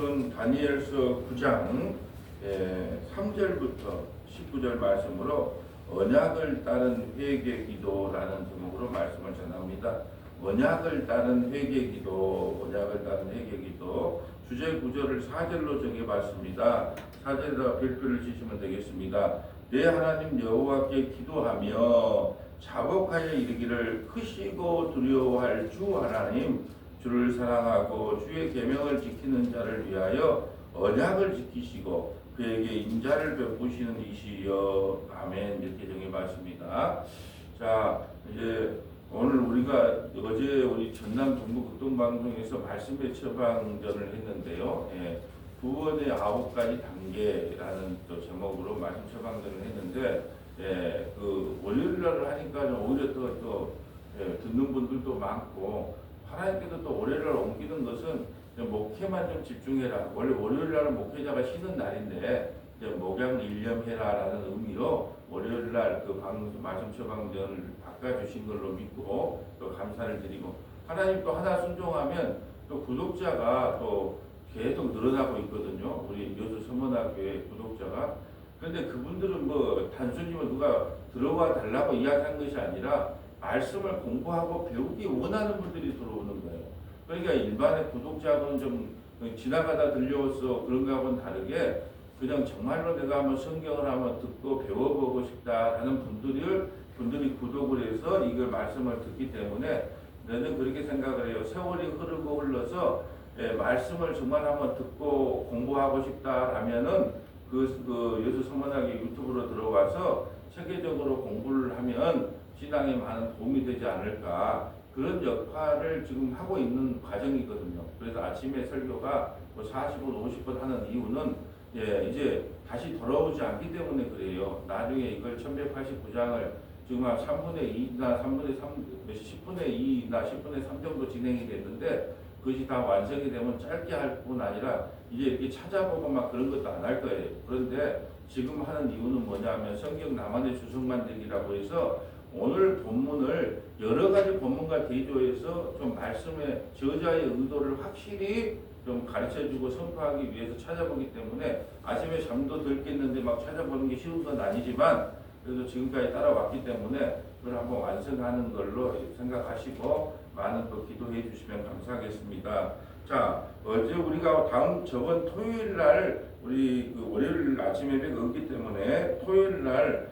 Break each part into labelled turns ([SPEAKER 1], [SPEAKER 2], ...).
[SPEAKER 1] 오늘은 다니엘서 9장 3절부터 19절 말씀으로 언약을 따른 회개 기도라는 제목으로 말씀을 전합니다. 언약을 따른 회개 기도, 언약을 따른 회개 기도. 주제 구절을 4절로 정해봤습니다. 4절에다 별표를 치시면 되겠습니다. 내 하나님 여호와께 기도하며 자복하여 이르기를 크시고 두려워할 주 하나님, 주를 사랑하고 주의 계명을 지키는 자를 위하여 언약을 지키시고 그에게 인자를 베푸시는 이시여. 아멘. 이렇게 정해봤습니다. 자, 이제 오늘 우리가 어제 우리 전남 동부 극동방송에서 말씀의 처방전을 했는데요. 구원의 9가지 단계라는 또 제목으로 말씀 처방전을 했는데, 그 월요일날 하니까 오히려 또 듣는 분들도 많고, 하나님께서 또 월요일날 옮기는 것은 목회만 좀 집중해라. 원래 월요일날은 목회자가 쉬는 날인데 목양 일념해라라는 의미로 월요일날 그 말씀 처방전을 바꿔주신 걸로 믿고 또 감사를 드리고, 하나님 또 하나 순종하면 또 구독자가 또 계속 늘어나고 있거든요. 우리 여수 서문학교의 구독자가. 그런데 그분들은 뭐 단순히 누가 들어와 달라고 이야기한 것이 아니라 말씀을 공부하고 배우기 원하는 분들이 들어오는 거예요. 그러니까 일반의 구독자분은 좀 지나가다 들려와서 그런 거하고는 다르게 그냥 정말로 내가 한번 성경을 한번 듣고 배워보고 싶다라는 분들이 구독을 해서 이걸 말씀을 듣기 때문에 저는 그렇게 생각을 해요. 세월이 흐르고 흘러서 말씀을 정말 한번 듣고 공부하고 싶다라면은 그 여수 서문학의 유튜브로 들어와서 체계적으로 공부를 하면 신앙에 많은 도움이 되지 않을까, 그런 역할을 지금 하고 있는 과정이거든요. 그래서 아침에 설교가 뭐 40분, 50분 하는 이유는 이제 다시 돌아오지 않기 때문에 그래요. 나중에 이걸 1189장을 지금 한 3분의 2나 3분의 3, 10분의 2나 10분의 3 정도 진행이 됐는데 그것이 다 완성이 되면 짧게 할 뿐 아니라 이제 이렇게 찾아보고 막 그런 것도 안 할 거예요. 그런데 지금 하는 이유는 뭐냐면 성경 나만의 주석 만들기라고 해서 오늘 본문을 여러 가지 본문과 대조해서 좀 말씀의 저자의 의도를 확실히 좀 가르쳐주고 선포하기 위해서 찾아보기 때문에 아침에 잠도 덜 깼는데 막 찾아보는 게 쉬운 건 아니지만 그래도 지금까지 따라왔기 때문에 그걸 한번 완성하는 걸로 생각하시고 많은 또 기도해 주시면 감사하겠습니다. 자, 어제 우리가 저번 토요일 날 우리 그 월요일 아침 예배가 없기 때문에 토요일 날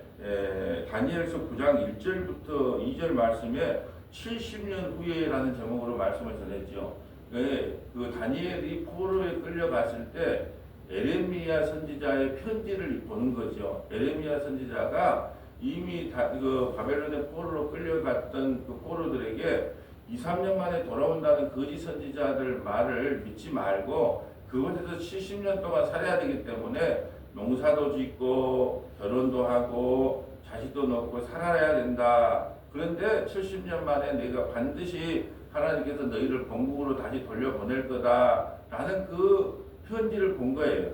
[SPEAKER 1] 다니엘서 9장 1절부터 2절 말씀에 70년 후에라는 제목으로 말씀을 전했죠. 그 다니엘이 포로에 끌려갔을 때 에레미야 선지자의 편지를 보는 거죠. 에레미야 선지자가 이미 그 바벨론의 포로로 끌려갔던 그 포로들에게 2, 3년 만에 돌아온다는 거짓 선지자들 말을 믿지 말고 그곳에서 70년 동안 살아야 되기 때문에 농사도 짓고 결혼도 하고 자식도 낳고 살아야 된다. 그런데 70년 만에 내가 반드시 하나님께서 너희를 본국으로 다시 돌려보낼 거다 라는 그 편지를 본 거예요.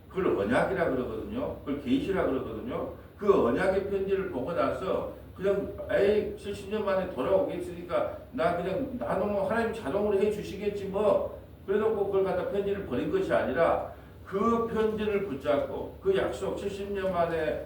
[SPEAKER 1] 그걸 언약이라 그러거든요. 그걸 계시라 그러거든요. 그 언약의 편지를 보고 나서 그냥 70년 만에 돌아오겠으니까 나는 뭐 하나님 자동으로 해 주시겠지 뭐 그래놓고 그걸 갖다 편지를 버린 것이 아니라 그 편지를 붙잡고 그 약속 70년 만에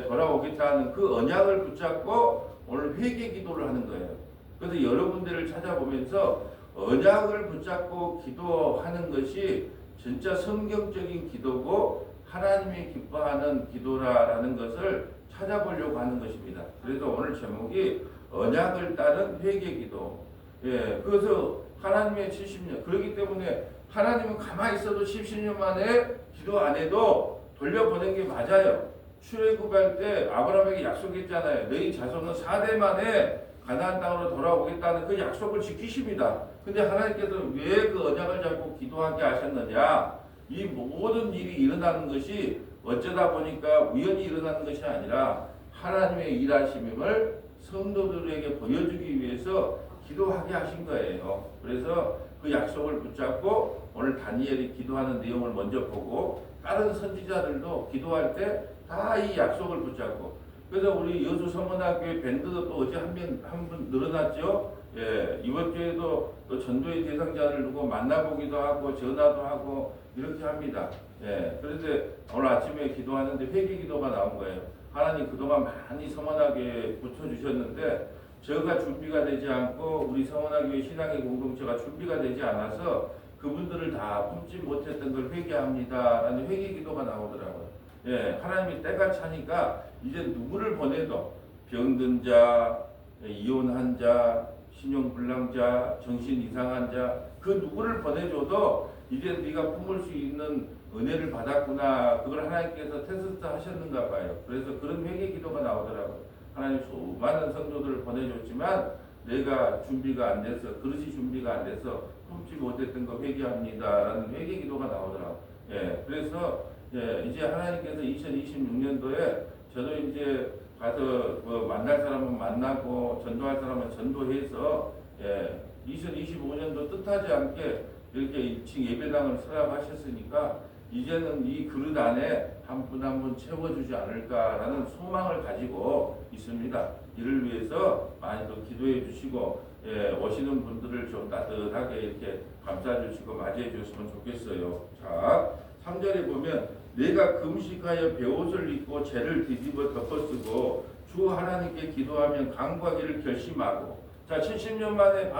[SPEAKER 1] 돌아오겠다는 그 언약을 붙잡고 오늘 회개 기도를 하는 거예요. 그래서 여러분들을 찾아보면서 언약을 붙잡고 기도하는 것이 진짜 성경적인 기도고 하나님이 기뻐하는 기도라는 것을 찾아보려고 하는 것입니다. 그래서 오늘 제목이 언약을 따른 회개 기도. 그래서 하나님의 70년. 그렇기 때문에 하나님은 가만히 있어도 70년 만에 기도 안 해도 돌려보낸 게 맞아요. 출애굽할 때 아브라함에게 약속했잖아요. 너희 자손은 4대 만에 가나안 땅으로 돌아오겠다는 그 약속을 지키십니다. 근데 하나님께서 왜 그 언약을 잡고 기도하게 하셨느냐? 이 모든 일이 일어나는 것이 어쩌다 보니까 우연히 일어나는 것이 아니라 하나님의 일하심을 성도들에게 보여주기 위해서 기도하게 하신 거예요. 그래서 그 약속을 붙잡고 오늘 다니엘이 기도하는 내용을 먼저 보고 다른 선지자들도 기도할 때 다 이 약속을 붙잡고, 그래서 우리 여수 서문학교의 밴드도 또 어제 한 분 늘어났죠. 예, 이번 주에도 또 전도의 대상자를 두고 만나보기도 하고 전화도 하고 이렇게 합니다. 예, 그런데 오늘 아침에 기도하는데 회개 기도가 나온 거예요. 하나님 그동안 많이 성원하게 붙여주셨는데 저가 준비가 되지 않고 우리 성원하교회 신앙의 공동체가 준비가 되지 않아서 그분들을 다 품지 못했던 걸 회개합니다라는 회개 기도가 나오더라고요. 예, 하나님이 때가 차니까 이제 누구를 보내도 병든 자, 이혼한 자, 신용불량자, 정신 이상한 자, 그 누구를 보내줘도 이제 네가 품을 수 있는 은혜를 받았구나. 그걸 하나님께서 테스트 하셨는가 봐요. 그래서 그런 회개 기도가 나오더라고요. 하나님 수많은 성도들을 보내줬지만 내가 준비가 안 돼서 그릇이 준비가 안 돼서 품지 못했던 거 회개합니다라는 회개 기도가 나오더라고요. 예, 그래서 예, 이제 하나님께서 2026년도에 저도 이제 가서 만날 사람은 만나고 전도할 사람은 전도해서 예, 2025년도 뜻하지 않게 이렇게 1층 예배당을 서랍하셨으니까 이제는 이 그릇 안에 한 분 한 분 채워주지 않을까라는 소망을 가지고 있습니다. 이를 위해서 많이 더 기도해 주시고 예, 오시는 분들을 좀 따뜻하게 이렇게 감싸 주시고 맞이해 주셨으면 좋겠어요. 자, 3절에 보면 내가 금식하여 베옷을 입고 죄를 뒤집어 덮어쓰고 주 하나님께 기도하면 강구하기를 결심하고 자 70년 만에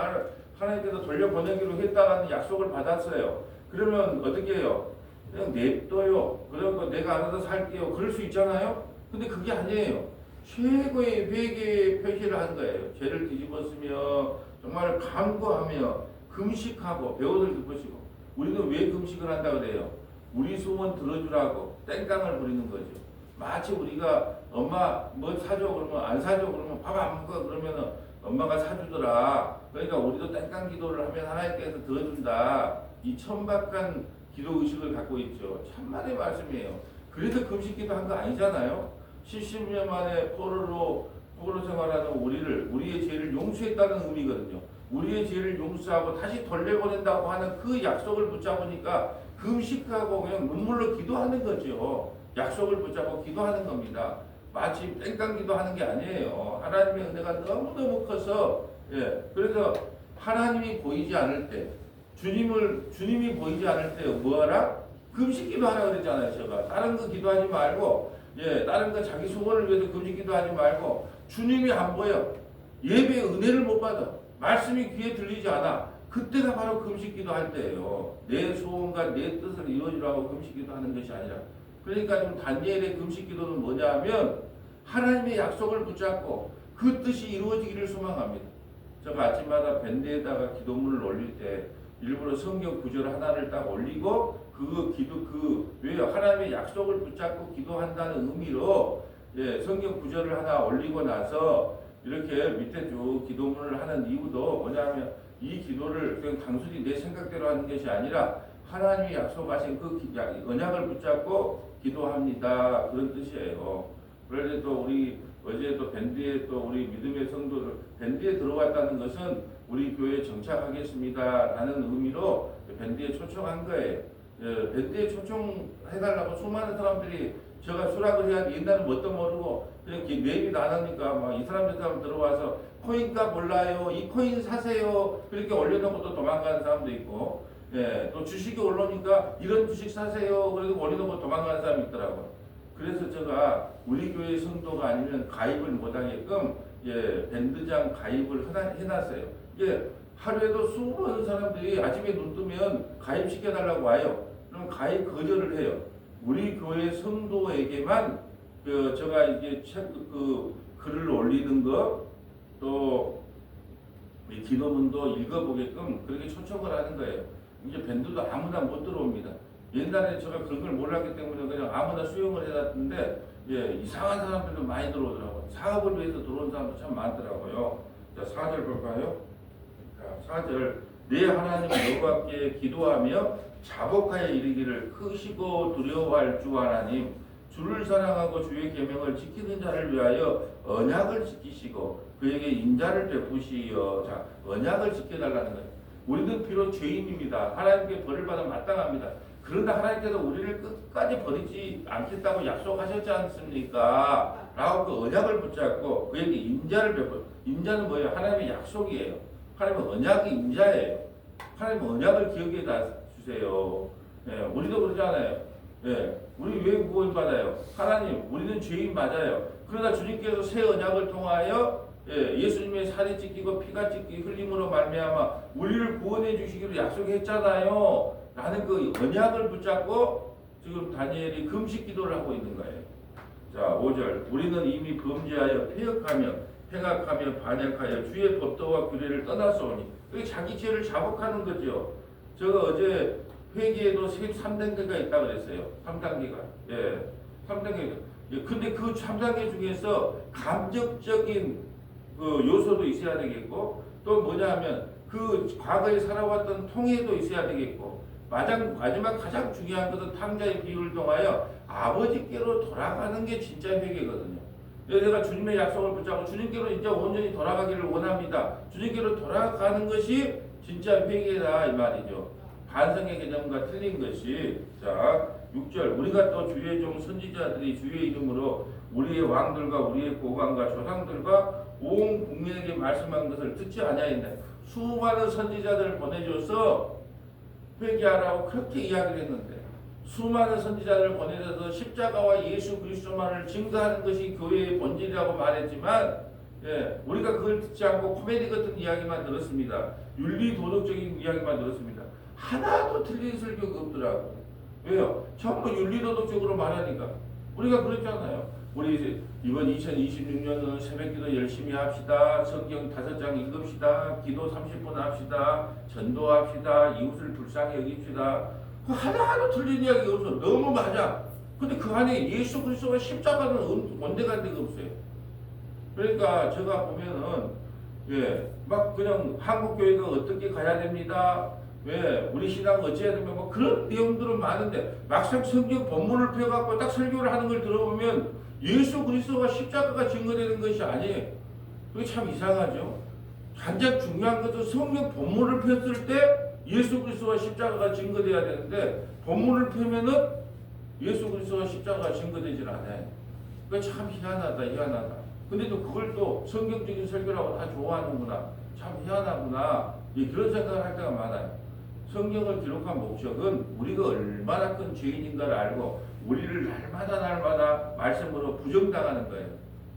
[SPEAKER 1] 하나님께서 돌려보내기로 했다라는 약속을 받았어요. 그러면 어떻게 해요? 그냥 냅둬요. 그러고 내가 알아서 살게요. 그럴 수 있잖아요. 근데 그게 아니에요. 최고의 회개 표시를 한 거예요. 죄를 뒤집었으며 정말 간구하며 금식하고 베옷을 덮으시고 우리는 왜 금식을 한다 그래요? 우리 소원 들어주라고 땡깡을 부리는 거죠. 마치 우리가 엄마 뭐 사줘 그러면 안 사줘 그러면 밥 안 먹어 그러면은 엄마가 사주더라. 그러니까 우리도 땡깡 기도를 하면 하나님께서 들어준다. 이 천박한 기도 의식을 갖고 있죠. 참만의 말씀이에요. 그래서 금식 기도 한 거 아니잖아요. 70년 만에 포로로 생활하는 우리의 죄를 용서했다는 의미거든요. 우리의 죄를 용서하고 다시 돌려보낸다고 하는 그 약속을 붙잡으니까 금식하고 그냥 눈물로 기도하는 거죠. 약속을 붙잡고 기도하는 겁니다. 마치 땡깡 기도하는 게 아니에요. 하나님의 은혜가 너무너무 커서 예, 그래서 하나님이 보이지 않을 때 주님이 보이지 않을 때 뭐하라? 금식 기도하라 그랬잖아요. 제가 다른 거 기도하지 말고 예, 다른 거 자기 소원을 위해서 금식 기도하지 말고 주님이 안 보여. 예배의 은혜를 못 받아. 말씀이 귀에 들리지 않아. 그때가 바로 금식 기도할 때예요. 내 소원과 내 뜻을 이루어주라고 금식 기도하는 것이 아니라. 그러니까 좀 다니엘의 금식 기도는 뭐냐 하면 하나님의 약속을 붙잡고 그 뜻이 이루어지기를 소망합니다. 제가 아침마다 밴드에다가 기도문을 올릴 때 일부러 성경 구절 하나를 딱 올리고 왜요? 하나님의 약속을 붙잡고 기도한다는 의미로 예, 성경 구절을 하나 올리고 나서 이렇게 밑에 쭉 기도문을 하는 이유도 뭐냐면 이 기도를 그냥 단순히 내 생각대로 하는 것이 아니라 하나님이 약속하신 그 언약을 붙잡고 기도합니다. 그런 뜻이에요. 그런데 또 우리 어제 또 밴드에 또 우리 믿음의 성도들 밴드에 들어왔다는 것은 우리 교회에 정착하겠습니다 라는 의미로 밴드에 초청한 거예요. 예, 밴드에 초청해달라고 수많은 사람들이 제가 수락을 해야 옛날에 뭣도 모르고 그냥 매입이 나가니까 막 이 사람 저 사람 들어와서 코인값 몰라요. 이 코인 사세요. 그렇게 올려놓고 또 도망가는 사람도 있고 예, 또 주식이 올라오니까 이런 주식 사세요. 그래도 올려놓고 도망가는 사람이 있더라고요. 그래서 제가 우리 교회 성도가 아니면 가입을 못하게끔 예, 밴드장 가입을 해놨어요. 예, 하루에도 수많은 사람들이 아침에 눈 뜨면 가입시켜달라고 와요. 그럼 가입 거절을 해요. 우리 교회 성도에게만 제가 이게 글을 올리는 거 또 기도문도 읽어보게끔 그렇게 초청을 하는 거예요. 이제 밴드도 아무나 못 들어옵니다. 옛날에 제가 그런 걸 몰랐기 때문에 그냥 아무나 수용을 해놨는데 예, 이상한 사람들도 많이 들어오더라고요. 사업을 위해서 들어온 사람도 참 많더라고요. 자, 4절 볼까요? 자, 4절 내 하나님 여호와께 기도하며 자복하여 이르기를 크시고 두려워할 주 하나님 주를 사랑하고 주의 계명을 지키는 자를 위하여 언약을 지키시고 그에게 인자를 베푸시어. 자, 언약을 지켜달라는 거예요. 우리는 비록 죄인입니다. 하나님께 벌을 받아 마땅합니다. 그런데 하나님께서 우리를 끝까지 버리지 않겠다고 약속하셨지 않습니까? 라고 그 언약을 붙잡고 그에게 인자를 베푸. 인자는 뭐예요? 하나님의 약속이에요. 하나님은 언약의 인자예요. 하나님은 언약을 기억에다 주세요. 예, 우리도 그러잖아요. 예, 우리 왜 구원받아요? 하나님, 우리는 죄인 맞아요. 그러나 주님께서 새 언약을 통하여 예수님의 살이 찢기고 피가 찢기 흘림으로 말미암아 우리를 구원해 주시기로 약속했잖아요. 나는 그 언약을 붙잡고 지금 다니엘이 금식 기도를 하고 있는 거예요. 자, 5절. 우리는 이미 범죄하여 폐역하며 행악하며 반역하여 주의 법도와 규례를 떠났사오니. 그게 자기 죄를 자복하는 거죠. 제가 어제 회개에도 3단계가 있다고 그랬어요. 3단계가. 예. 3단계. 예, 근데 그 3단계 중에서 감정적인 그 요소도 있어야 되겠고, 또 뭐냐 하면 그 과거에 살아왔던 통해도 있어야 되겠고, 마지막 가장 중요한 것은 탕자의 비유를 통하여 아버지께로 돌아가는 게 진짜 회개거든요. 내가 주님의 약속을 붙잡고 주님께로 이제 온전히 돌아가기를 원합니다. 주님께로 돌아가는 것이 진짜 회개다 이 말이죠. 반성의 개념과 틀린 것이. 자, 6절. 우리가 또 주의 종 선지자들이 주의 이름으로 우리의 왕들과 우리의 고관과 조상들과 온 국민에게 말씀한 것을 듣지 아니하였나. 수많은 선지자들을 보내줘서 회개하라고 그렇게 이야기를 했는데, 수많은 선지자들을 보내줘서 십자가와 예수 그리스도만을 증거하는 것이 교회의 본질이라고 말했지만, 예, 우리가 그걸 듣지 않고 코미디 같은 이야기만 들었습니다. 윤리 도덕적인 이야기만 들었습니다. 하나도 틀린 설교가 없더라고. 왜요? 전부 윤리 도덕적으로 말하니까. 우리가 그랬잖아요. 우리 이번 2026년은 새벽기도 열심히 합시다. 성경 5장 읽읍시다. 기도 30분 합시다. 전도합시다. 이웃을 불쌍히 여깁시다. 그 하나도 틀린 이야기가 없어. 너무 맞아. 근데 그 안에 예수 그리스도와 십자가는 온데간 데가 없어요. 그러니까 제가 보면은 막 그냥 한국교회가 어떻게 가야 됩니다. 우리 신앙은 어찌해야 됩니까? 뭐 그런 내용들은 많은데 막상 성경 본문을 펴갖고 딱 설교를 하는 걸 들어보면 예수 그리스도와 십자가가 증거되는 것이 아니에요. 그게 참 이상하죠. 가장 중요한 것은 성경 본문을 폈을 때 예수 그리스도와 십자가가 증거돼야 되는데 본문을 펴면은 예수 그리스도와 십자가가 증거되질 않아요. 그게 참 희한하다. 근데 또 그걸 또 성경적인 설교라고 다 좋아하는구나. 참 희한하구나. 그런 생각을 할 때가 많아요. 성경을 기록한 목적은 우리가 얼마나 큰 죄인인가를 알고 우리를 날마다 말씀으로 부정당하는 거예요.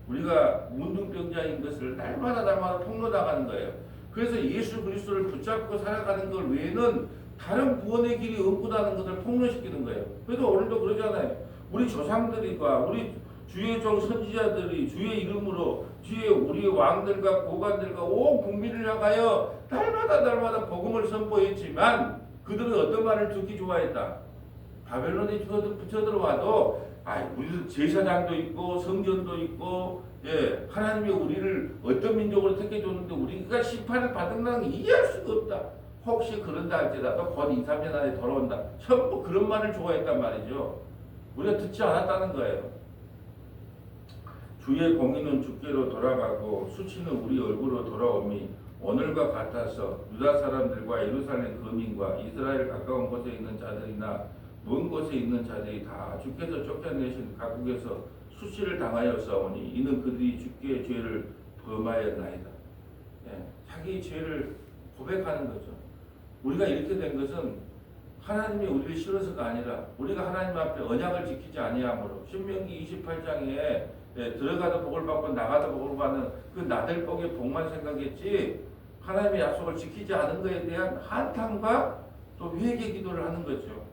[SPEAKER 1] 우리가 문둥병자인 것을 날마다 폭로당하는 거예요. 그래서 예수 그리스도를 붙잡고 살아가는 것 외에는 다른 구원의 길이 없구나는 것을 폭로시키는 거예요. 그래도 오늘도 그러잖아요. 우리 조상들과 우리 주의 종 선지자들이 주의 이름으로 우리의 왕들과 고관들과 온 국민을 향하여 날마다 복음을 선포했지만 그들은 어떤 말을 듣기 좋아했다. 바벨론에 붙여들어와도 우리 제사장도 있고 성전도 있고 하나님이 우리를 어떤 민족으로 택해줬는데 우리가 심판을 받는다는 게 이해할 수가 없다. 혹시 그런다 할지라도 곧 2, 3년 안에 돌아온다. 전부 그런 말을 좋아했단 말이죠. 우리가 듣지 않았다는 거예요. 주의 공의는 주께로 돌아가고 수치는 우리 얼굴로 돌아오니 오늘과 같아서 유다 사람들과 예루살렘 거민과 이스라엘 가까운 곳에 있는 자들이나 먼 곳에 있는 자들이 다 주께서 쫓겨내신 각국에서 수치를 당하여 싸우니 이는 그들이 주께의 죄를 범하였나이다. 자기 죄를 고백하는 거죠. 우리가 이렇게 된 것은 하나님이 우리를 싫어서가 아니라 우리가 하나님 앞에 언약을 지키지 아니함으로 신명기 28장에 들어가도 복을 받고 나가도 복을 받는 그 나들복의 복만 생각했지 하나님의 약속을 지키지 않은 것에 대한 한탄과 또 회개 기도를 하는 거죠.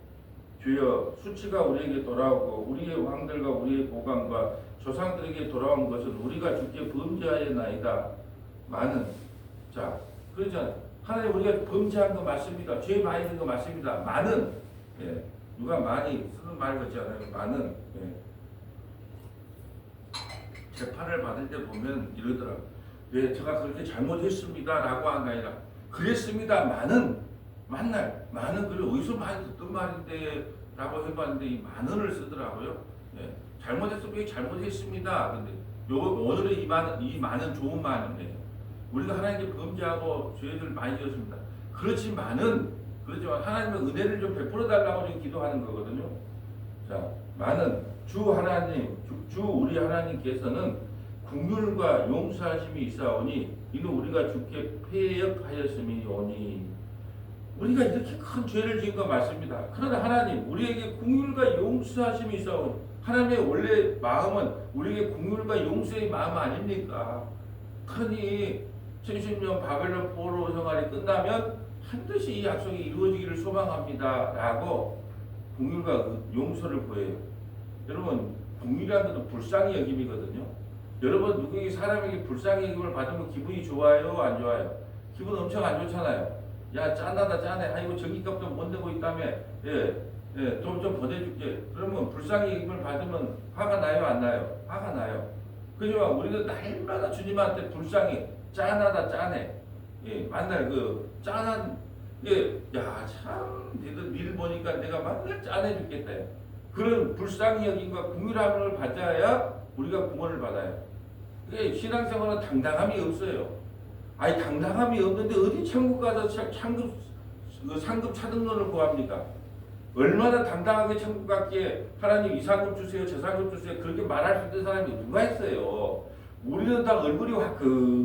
[SPEAKER 1] 주여 수치가 우리에게 돌아오고 우리의 왕들과 우리의 고관과 조상들에게 돌아온 것은 우리가 주께 범죄하였나이다. 많은 그러잖아요. 하나님 우리가 범죄한 거 맞습니다. 죄 많이 있는 거 맞습니다. 많은 누가 많이 쓰는 말 같잖아요. 많은 재판을 받을 때 보면 이러더라. 제가 그렇게 잘못했습니다 라고 한 게 아니라 그랬습니다. 많은 글을 어디서 많이 듣던 말인데 라고 해봤는데 이 많은을 쓰더라고요. 잘못했으면 잘못했습니다. 근데 오늘의 이 많은 좋은 말인데 우리가 하나님께 범죄하고 죄를 많이 지었습니다. 그렇지만 하나님의 은혜를 좀 베풀어 달라고 지금 기도하는 거거든요. 자, 많은 주 하나님, 주 우리 하나님께서는 긍휼과 용서하심이 있사오니 이는 우리가 주께 패역하였음이오니. 우리가 이렇게 큰 죄를 지은 거 맞습니다. 그러나 하나님 우리에게 긍휼과 용서하심이 있사오니, 하나님의 원래 마음은 우리에게 긍휼과 용서의 마음 아닙니까? 그러니 70년 바벨론 포로 생활이 끝나면 반드시 이 약속이 이루어지기를 소망합니다 라고 긍휼과 용서를 구해요. 여러분, 긍휼이라는 것도 불쌍히 여김이거든요. 여러분, 누구에게 사람에게 불쌍히 여김을 받으면 기분이 좋아요, 안 좋아요? 기분 엄청 안 좋잖아요. 야, 짠하다 짠해. 아이고 전기값도 못 내고 있다며. 돈 좀 보내줄게. 그러면 불쌍히 여김을 받으면 화가 나요, 안 나요? 화가 나요. 그지만 우리는 날마다 주님한테 불쌍히, 짠하다 짠해. 만날 그 짠한 야, 참 니들 보니까 내가 맨날 짠해 죽겠다. 그런 불쌍히 여김과 긍휼함을 받아야 우리가 구원을 받아요. 신앙생활은 당당함이 없어요. 아니, 당당함이 없는데 어디 천국 가서 상급 차등론을 구합니까? 얼마나 당당하게 천국 갔기에 하나님 이 상급 주세요, 저 상급 주세요 그렇게 말할 수 있는 사람이 누가 있어요? 우리는 다 얼굴이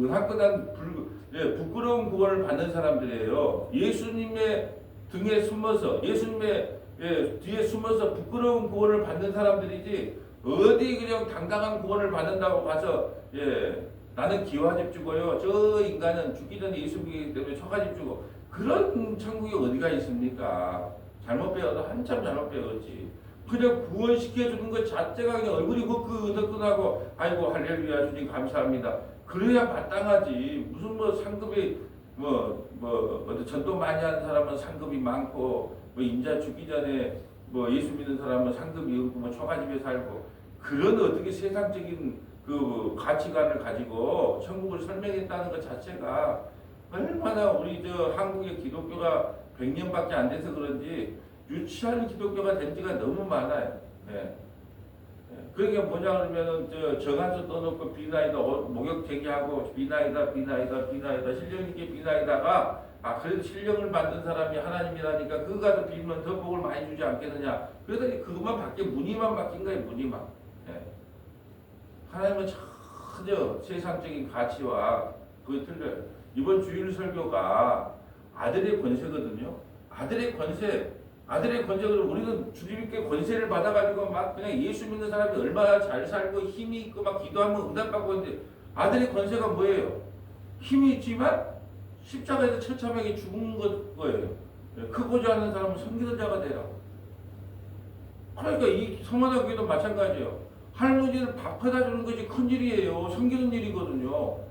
[SPEAKER 1] 화끈한 부끄러운 구원을 받는 사람들이에요. 예수님의 등에 숨어서, 예수님의 뒤에 숨어서 부끄러운 구원을 받는 사람들이지, 어디 그냥 당당한 구원을 받는다고 가서 나는 기와집 주고요, 저 인간은 죽기 전에 예수 믿기 때문에 처가집 주고, 그런 천국이 어디가 있습니까? 잘못 배워도 한참 잘못 배웠지. 그냥 구원시켜주는 것 자체가 그냥 얼굴이 후끈후끈하고 아이고 할렐루야 주님 감사합니다. 그래야 마땅하지. 무슨 뭐 상급이 전도 많이 하는 사람은 상급이 많고, 인자 죽기 전에 예수 믿는 사람은 상급이 없고 처가집에 살고, 그런 어떻게 세상적인 그 가치관을 가지고 천국을 설명했다는 것 자체가 얼마나 우리 한국의 기독교가 100년밖에 안 돼서 그런지 유치한 기독교가 된 지가 너무 많아요. 그게 뭐냐 그러면은 정한수 떠놓고 비나이다, 목욕 제기하고 비나이다 신령 있게 비나이다가 그래도 신령을 만든 사람이 하나님이라니까 그거 가서 빌면 더 복을 많이 주지 않겠느냐. 그러더니 그것만 무늬만 바뀐 거예요. 무늬만. 하나님은 전혀 세상적인 가치와 그게 틀려요. 이번 주일 설교가 아들의 권세거든요. 아들의 권세를 우리는 주님께 권세를 받아가지고 막 그냥 예수 믿는 사람이 얼마나 잘 살고 힘이 있고 막 기도하면 응답받고 있는데, 아들의 권세가 뭐예요? 힘이 있지만 십자가에서 처참하게 죽은 거예요. 크고자 하는 사람은 섬기는 자가 되라. 그러니까 이 성만화 교회도 마찬가지예요. 할머니를 밥 퍼다 주는 것이 큰 일이에요. 섬기는 일이거든요.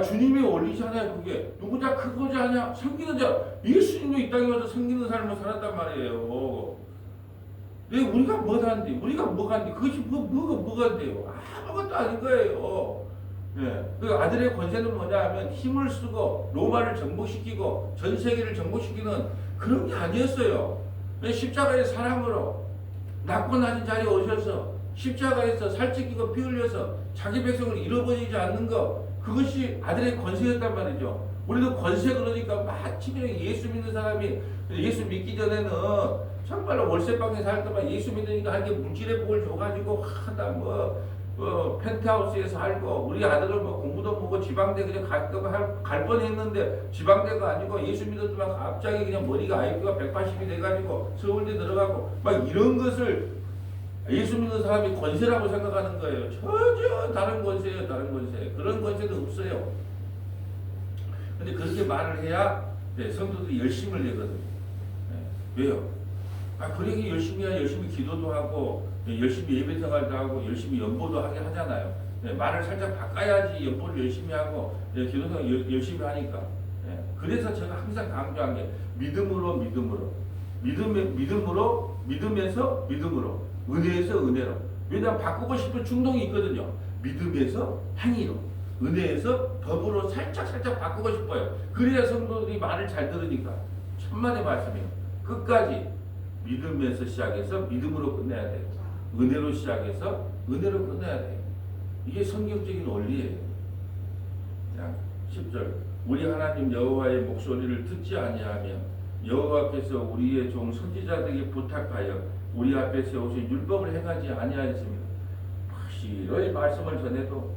[SPEAKER 1] 주님의 원리잖아요. 그게 누구자 크고자 하냐? 섬기는 자. 예수님도 이 땅에 와서 섬기는 삶을 살았단 말이에요. 우리가 뭐가 한디? 그것이 뭐가 돼요? 아무것도 아닌 거예요. 그 아들의 권세는 뭐냐 하면 힘을 쓰고 로마를 정복시키고 전 세계를 정복시키는 그런 게 아니었어요. 십자가의 사랑으로 낮고 낮은 자리에 오셔서 십자가에서 살찌기고 피 흘려서 자기 백성을 잃어버리지 않는 것, 그것이 아들의 권세였단 말이죠. 우리도 권세 그러니까 마치 예수 믿는 사람이, 예수 믿기 전에는 정말로 월세방에 살 때만 예수 믿으니까 하게 물질의 복을 줘가지고 펜트하우스에 살고, 우리 아들은 공부도 보고 지방대 그냥 갈 뻔했는데 지방대가 아니고 예수 믿었지만 갑자기 그냥 머리가 IQ가 180이 돼가지고 서울대 들어가고 막 이런 것을 예수 믿는 사람이 권세라고 생각하는 거예요. 전혀 다른 권세예요. 다른 권세. 그런 권세도 없어요. 근데 그렇게 말을 해야 성도들이 열심을 내거든요. 왜요? 그러기 열심히 해야 열심히 기도도 하고 열심히 예배 생활도 하고 열심히 연보도 하게 하잖아요. 말을 살짝 바꿔야지 연보를 열심히 하고 기도 생활 열심히 하니까. 그래서 제가 항상 강조한 게 믿음에서 믿음으로, 은혜에서 은혜로. 왜냐하면 바꾸고 싶은 충동이 있거든요. 믿음에서 행위로, 은혜에서 법으로 살짝 바꾸고 싶어요. 그래야 성도들이 말을 잘 들으니까. 천만의 말씀이에요. 끝까지 믿음에서 시작해서 믿음으로 끝내야 돼요. 은혜로 시작해서 은혜로 끝내야 돼요. 이게 성경적인 원리예요. 10절 우리 하나님 여호와의 목소리를 듣지 아니하며 여호와께서 우리의 종 선지자들에게 부탁하여 우리 앞에 세우신 율법을 행하지 아니하였습니다. 부지런히 말씀을 전해도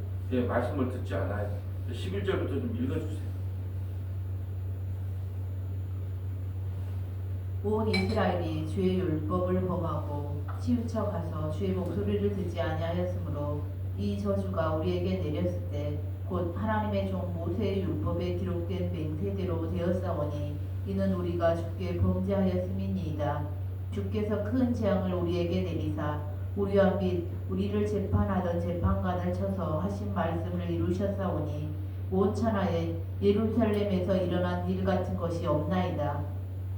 [SPEAKER 1] 말씀을 듣지 않아요. 11절부터 좀 읽어주세요.
[SPEAKER 2] 온 이스라엘이 주의 율법을 범하고 치우쳐 가서 주의 목소리를 듣지 아니하였으므로 이 저주가 우리에게 내렸을 때 곧 하나님의 종 모세의 율법에 기록된 맹세대로 되었사오니 이는 우리가 주께 범죄하였음이니이다. 주께서 큰 재앙을 우리에게 내리사 우리와 및 우리를 재판하던 재판관을 쳐서 하신 말씀을 이루셨사오니 온 천하에 예루살렘에서 일어난 일 같은 것이 없나이다.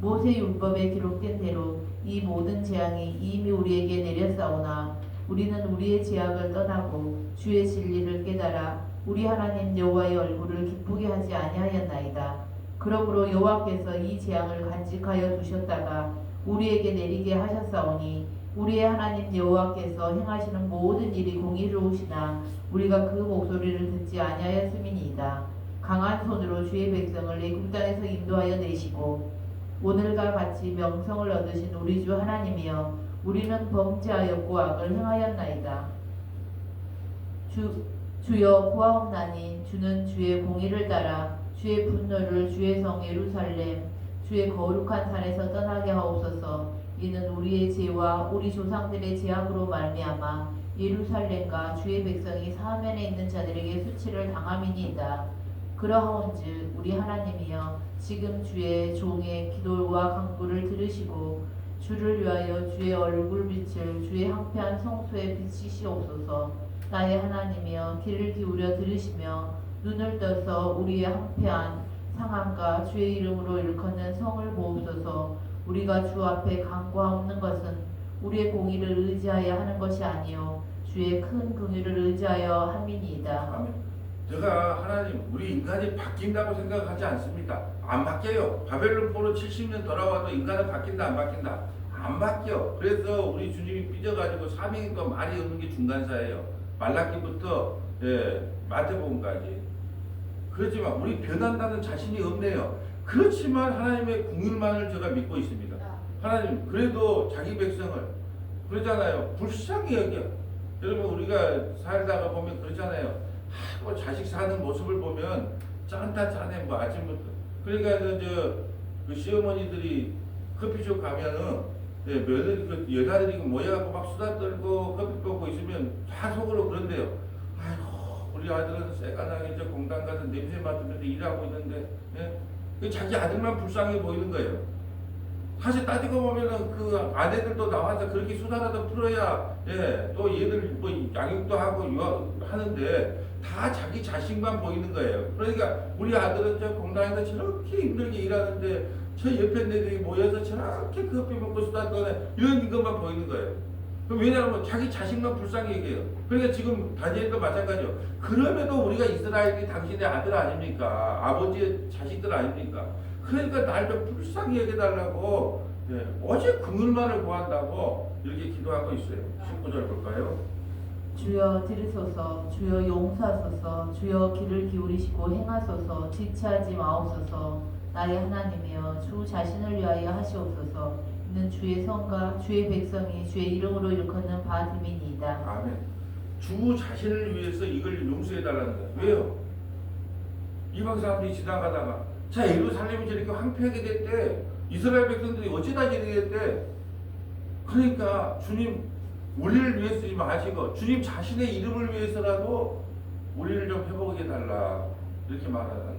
[SPEAKER 2] 모세 율법에 기록된 대로 이 모든 재앙이 이미 우리에게 내렸사오나 우리는 우리의 죄악을 떠나고 주의 진리를 깨달아 우리 하나님 여호와의 얼굴을 기쁘게 하지 아니하였나이다. 그러므로 여호와께서 이 재앙을 간직하여 두셨다가 우리에게 내리게 하셨사오니 우리의 하나님 여호와께서 행하시는 모든 일이 공의로우시나 우리가 그 목소리를 듣지 아니하였음이니이다. 강한 손으로 주의 백성을 애굽 땅에서 인도하여 내시고 오늘과 같이 명성을 얻으신 우리 주 하나님이여 우리는 범죄하였고 악을 행하였나이다. 주여 구하옵나니 주는 주의 공의를 따라 주의 분노를 주의 성 예루살렘 주의 거룩한 산에서 떠나게 하옵소서. 이는 우리의 죄와 우리 조상들의 죄악으로 말미암아 예루살렘과 주의 백성이 사면에 있는 자들에게 수치를 당함이니이다. 그러하온즉 우리 하나님이여 지금 주의 종의 기도와 간구를 들으시고 주를 위하여 주의 얼굴빛을 주의 황폐한 성소에 비치시옵소서. 나의 하나님이여 귀를 기울여 들으시며 눈을 떠서 우리의 황폐한 상함과 주의 이름으로 일컫는 성을 보옵소서. 우리가 주 앞에 간구하옵는 것은 우리의 공의를 의지하여 하는 것이 아니요 주의 큰 긍휼을 의지하여 함이니이다.
[SPEAKER 1] 아멘. 제가 하나님 우리 인간이 바뀐다고 생각하지 않습니다. 안 바뀌어요. 바벨론 포로 70년 돌아와도 인간은 바뀐다 안 바뀐다? 안 바뀌어. 그래서 우리 주님이 삐져가지고 사명인과 말이 없는 게 중간사예요. 말라기부터 마태복음까지. 그렇지만 우리 변한다는 자신이 없네요. 그렇지만 하나님의 궁율만을 제가 믿고 있습니다. 하나님 그래도 자기 백성을 그러잖아요. 불쌍히 여겨. 여러분 우리가 살다가 보면 그러잖아요. 뭐 자식 사는 모습을 보면 짠다 짠해 뭐 아침부터. 그러니까 그 시어머니들이 커피숍 가면은 며느리 그 여자들이 모여갖고 막 수다 떨고 커피 먹고 있으면 다 속으로 그런데요. 아이고 우리 아들은 새까나게 저 공단 가서 냄새 맡으면서 일하고 있는데 자기 아들만 불쌍해 보이는 거예요. 사실 따지고 보면은 그 아내들도 나와서 그렇게 수다라도 풀어야 또 얘들 뭐 양육도 하고 하는데 다 자기 자식만 보이는 거예요. 그러니까 우리 아들은 저 공단에서 저렇게 힘들게 일하는데 저 옆에 애들이 모여서 저렇게 커피 먹고 수다 떠네 이런 것만 보이는 거예요. 왜냐하면 자기 자식만 불쌍히 얘기해요. 그러니까 지금 다니엘도 마찬가지요. 그럼에도 우리가 이스라엘이 당신의 아들 아닙니까? 아버지의 자식들 아닙니까? 그러니까 날 좀 불쌍히 여겨달라고 오직 긍휼만을 구한다고 이렇게 기도하고 있어요. 19절 볼까요?
[SPEAKER 2] 주여 들으소서 주여 용서하소서 주여 귀를 기울이시고 행하소서 지체하지 마옵소서. 나의 하나님이여 주 자신을 위하여 하시옵소서. 이는 주의 성과 주의 백성이 주의 이름으로 일컫는 바 됨이니이다.
[SPEAKER 1] 아멘. 주 자신을 위해서 이걸 용서해달라는 거예요. 왜요? 이방 사람들이 지나가다가 자 예루살렘이 저렇게 황폐하게 됐대. 이스라엘 백성들이 어찌다 이렇게 됐대. 그러니까 주님 우리를 위해 쓰지 마시고 주님 자신의 이름을 위해서라도 우리를 좀 회복해 달라 이렇게 말하는 거예요.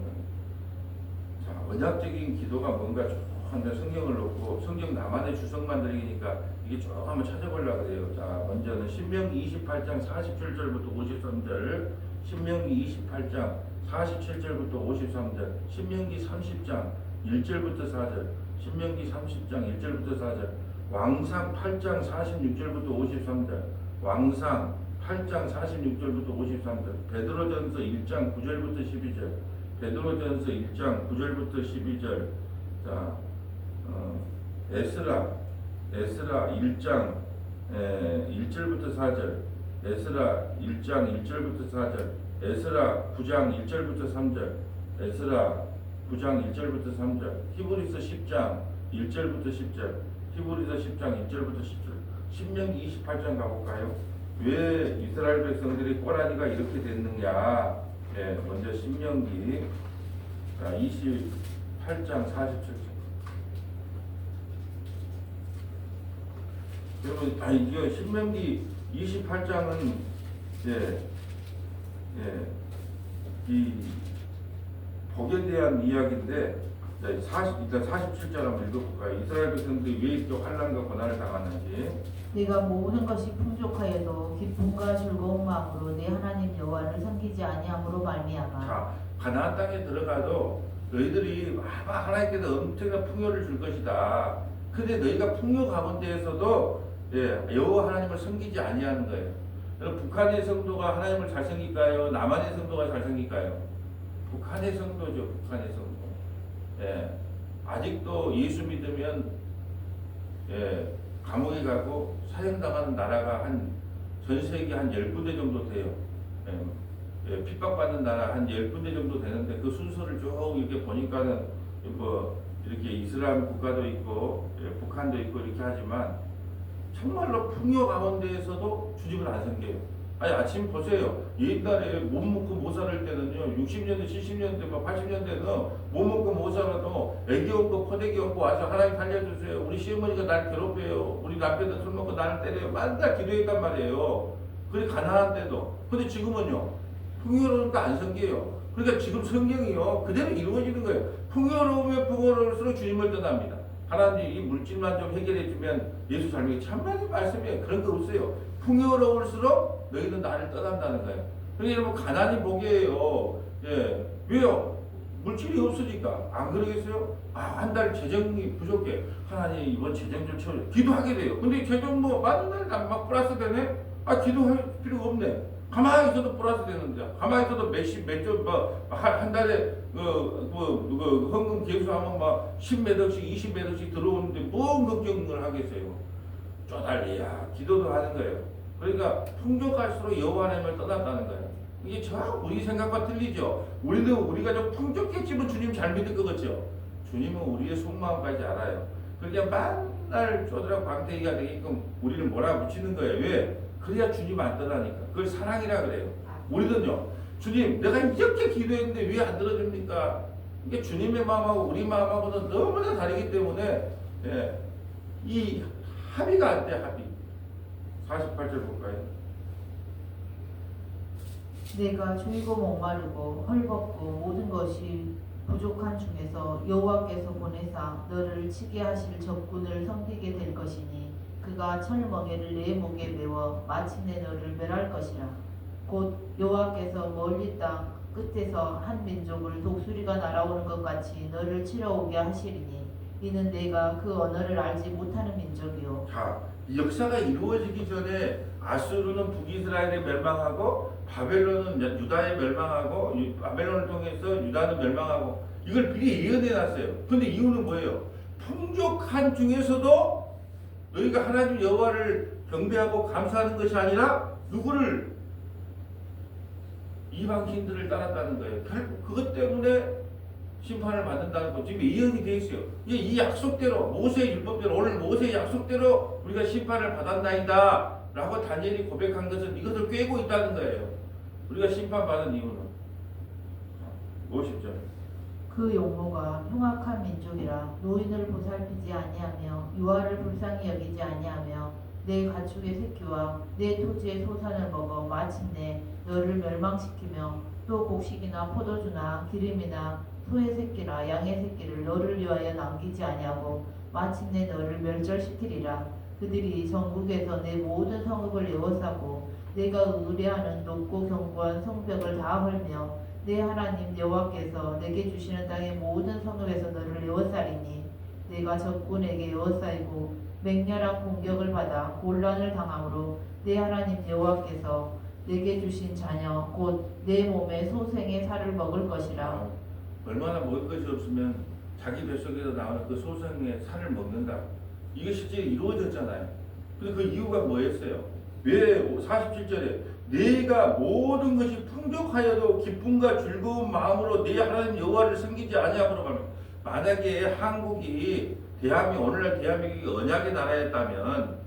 [SPEAKER 1] 자 언약적인 기도가 뭔가 한데 성경을 놓고 성경 나만의 주석 만들기니까 이게 쭉 한번 찾아보려고 그래요. 자 먼저는 신명기 28장 47절부터 53절, 신명기 28장 47절부터 53절, 신명기 30장 1절부터 4절, 신명기 30장 1절부터 4절, 왕상 8장 46절부터 53절, 왕상 8장 46절부터 53절, 베드로전서 1장 9절부터 12절, 베드로전서 1장 9절부터 12절, 자 에스라 1장 1절부터 4절, 에스라 1장 1절부터 4절, 에스라 9장 1절부터 3절, 에스라 9장 1절부터 3절, 히브리서 10장 1절부터 10절, 히브리서 10장 1절부터 10절, 신명기 28장 가볼까요? 왜 이스라엘 백성들이 꼬라지가 이렇게 됐느냐? 예, 먼저 신명기 28장 47절. 여러분, 이거 신명기 28장은 이 복에 대한 이야기인데, 일단 47절 한번 읽어볼까요? 이스라엘 백성들이 왜 이렇게 환난과 고난을 당하는지.
[SPEAKER 2] 내가 모든 것이 풍족하여도 기쁨과 즐거운 마음으로 내 하나님 여호와를 섬기지 아니함으로 말미암아.
[SPEAKER 1] 자, 가나안 땅에 들어가도 너희들이 아마 하나님께서 엄청난 풍요를 줄 것이다. 근데 너희가 풍요 가운데에서도 여호와 하나님을 섬기지 아니하는 거예요. 여러분, 북한의 성도가 하나님을 잘 섬길까요? 남한의 성도가 잘 섬길까요? 북한의 성도죠. 북한의 성도. 아직도 예수 믿으면 감옥에 가고 사형당하는 나라가 전 세계 한 10군데 정도 돼요. 핍박받는 나라 한 10군데 정도 되는데, 그 순서를 쭉 이렇게 보니까는 뭐 이렇게 이슬람 국가도 있고 북한도 있고 이렇게 하지만, 정말로 풍요 가운데에서도 주님을 안 섬겨요. 아니, 아침 보세요. 옛날에 못 먹고 못 살을 때는요, 60년대, 70년대, 80년대는 못 먹고 못 살아도 애기 얹고 포대기 얹고 와서 하나님 살려주세요. 우리 시어머니가 날 괴롭혀요. 우리 남편은 술 먹고 나를 때려요. 맨날 기도했단 말이에요. 그래, 가난한 때도. 근데 지금은요, 풍요로우니까 안 섬겨요. 그러니까 지금 성경이요, 그대로 이루어지는 거예요. 풍요로우면 풍요로울수록 주님을 떠납니다. 하나님 이 물질만 좀 해결해 주면 예수 잘 믿게, 참말의 말씀이에요. 그런 거 없어요. 풍요로울수록 너희는 나를 떠난다는 거예요. 그러니까 여러분, 가난이 복이에요. 왜요? 물질이 없으니까. 안 그러겠어요? 한 달 재정이 부족해. 하나님 이번 재정 좀 채워줘. 기도하게 돼요. 근데 재정 맨날 막 플러스 되네? 기도할 필요가 없네. 가만히 있어도 플러스 되는데, 가만히 있어도 한 달에 헌금 개수하면 막 10몇 억씩 20몇 억씩 들어오는데 뭔 걱정을 하겠어요. 쪼달리야 기도도 하는 거예요. 그러니까 풍족할수록 여호와 하나님을 떠났다는 거예요. 이게 저 우리 생각과 틀리죠. 우리가 좀 풍족했지만 주님 잘 믿을 것 같죠. 주님은 우리의 속마음까지 알아요. 그러니까 맨날 쪼들하고 광대기가 되게끔 우리를 몰아붙이는 거예요. 왜? 그래야 주님 안 떠나니까. 그걸 사랑이라 그래요. 우리는요, 주님 내가 이렇게 기도했는데 왜 안 들어줍니까? 이게 주님의 마음하고 우리 마음하고는 너무나 다르기 때문에 이 합의가 안 돼. 합의. 48절 볼까요?
[SPEAKER 2] 내가 주이고 목마르고 헐벗고 모든 것이 부족한 중에서 여호와께서 보내사 너를 치게 하실 적군을 섬기게 될 것이니 그가 철멍에를 내 목에 메워 마침내 너를 멸할 것이라. 곧 여호와께서 멀리 땅 끝에서 한 민족을 독수리가 날아오는 것 같이 너를 치러 오게 하시리니 이는 내가 그 언어를 알지 못하는 민족이요.
[SPEAKER 1] 자, 이 역사가 이루어지기 전에 아수르는 북이스라엘에 멸망하고 바벨론은 유다에 멸망하고 바벨론을 통해서 유다는 멸망하고, 이걸 미리 예언해 놨어요. 근데 이유는 뭐예요? 풍족한 중에서도 너희가 하나님 여호와를 경배하고 감사하는 것이 아니라 누구를? 이방신들을 따랐다는 거예요. 결국 그것 때문에 심판을 받는다는 거 지금 예언이 되어 있어요. 이 약속대로, 모세의 율법대로, 오늘 모세의 약속대로 우리가 심판을 받았나이다 라고 다니엘이 고백한 것은 이것을 꿰고 있다는 거예요. 우리가 심판받은 이유는 50절.
[SPEAKER 2] 그 용모가 흉악한 민족이라 노인을 보살피지 아니하며 유아를 불쌍히 여기지 아니하며 내 가축의 새끼와 내 토지의 소산을 먹어 마침내 너를 멸망시키며 또 곡식이나 포도주나 기름이나 소의 새끼나 양의 새끼를 너를 위하여 남기지 아니하고 마침내 너를 멸절시키리라. 그들이 전국에서 내 모든 성읍을 에워싸고 내가 의뢰하는 높고 견고한 성벽을 다 헐며 내 하나님 여호와께서 내게 주시는 땅의 모든 성읍에서 너를 에워싸리니 내가 적군에게 에워싸이고 맹렬한 공격을 받아 곤란을 당함으로 내 하나님 여호와께서 내게 주신 자녀 곧 내 몸의 소생의 살을 먹을 것이라.
[SPEAKER 1] 얼마나 먹을 것이 없으면 자기 뱃속에서 나오는 그 소생의 살을 먹는다. 이게 실제 이루어졌잖아요. 근데 그 이유가 뭐였어요? 왜 47절에 내가 모든 것이 풍족하여도 기쁨과 즐거운 마음으로 내 하나님 여호와를 섬기지 아니함으로 가면, 만약에 한국이 오늘날 대한민국이 언약의 나라였다면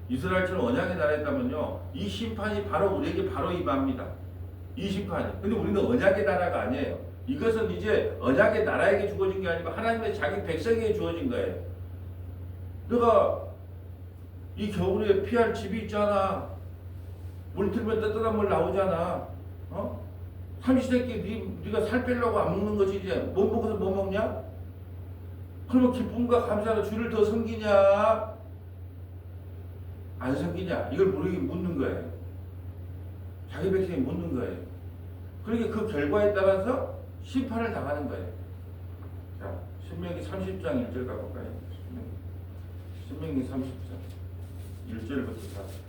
[SPEAKER 1] 이스라엘처럼 언약의 나라에 있다면요, 이 심판이 바로 우리에게 바로 임합니다. 이 심판이. 근데 우리는 언약의 나라가 아니에요. 이것은 이제 언약의 나라에게 주어진 게 아니고 하나님의 자기 백성에게 주어진 거예요. 너가 이 겨울에 피할 집이 있잖아. 물 틀면 뜨뜻한 물 나오잖아. 삼시세끼 네가 살 빼려고 안 먹는 거지 이제. 못 먹어서 못 먹냐? 그러면 기쁨과 감사로 주를 더 섬기냐? 안 섬기냐? 이걸 우리에게 묻는 거예요. 자기 백성이 묻는 거예요. 그러니까 그 결과에 따라서 심판을 당하는 거예요. 자, 신명기 30장 1절 가볼까요? 신명기 30장 1절부터 4절.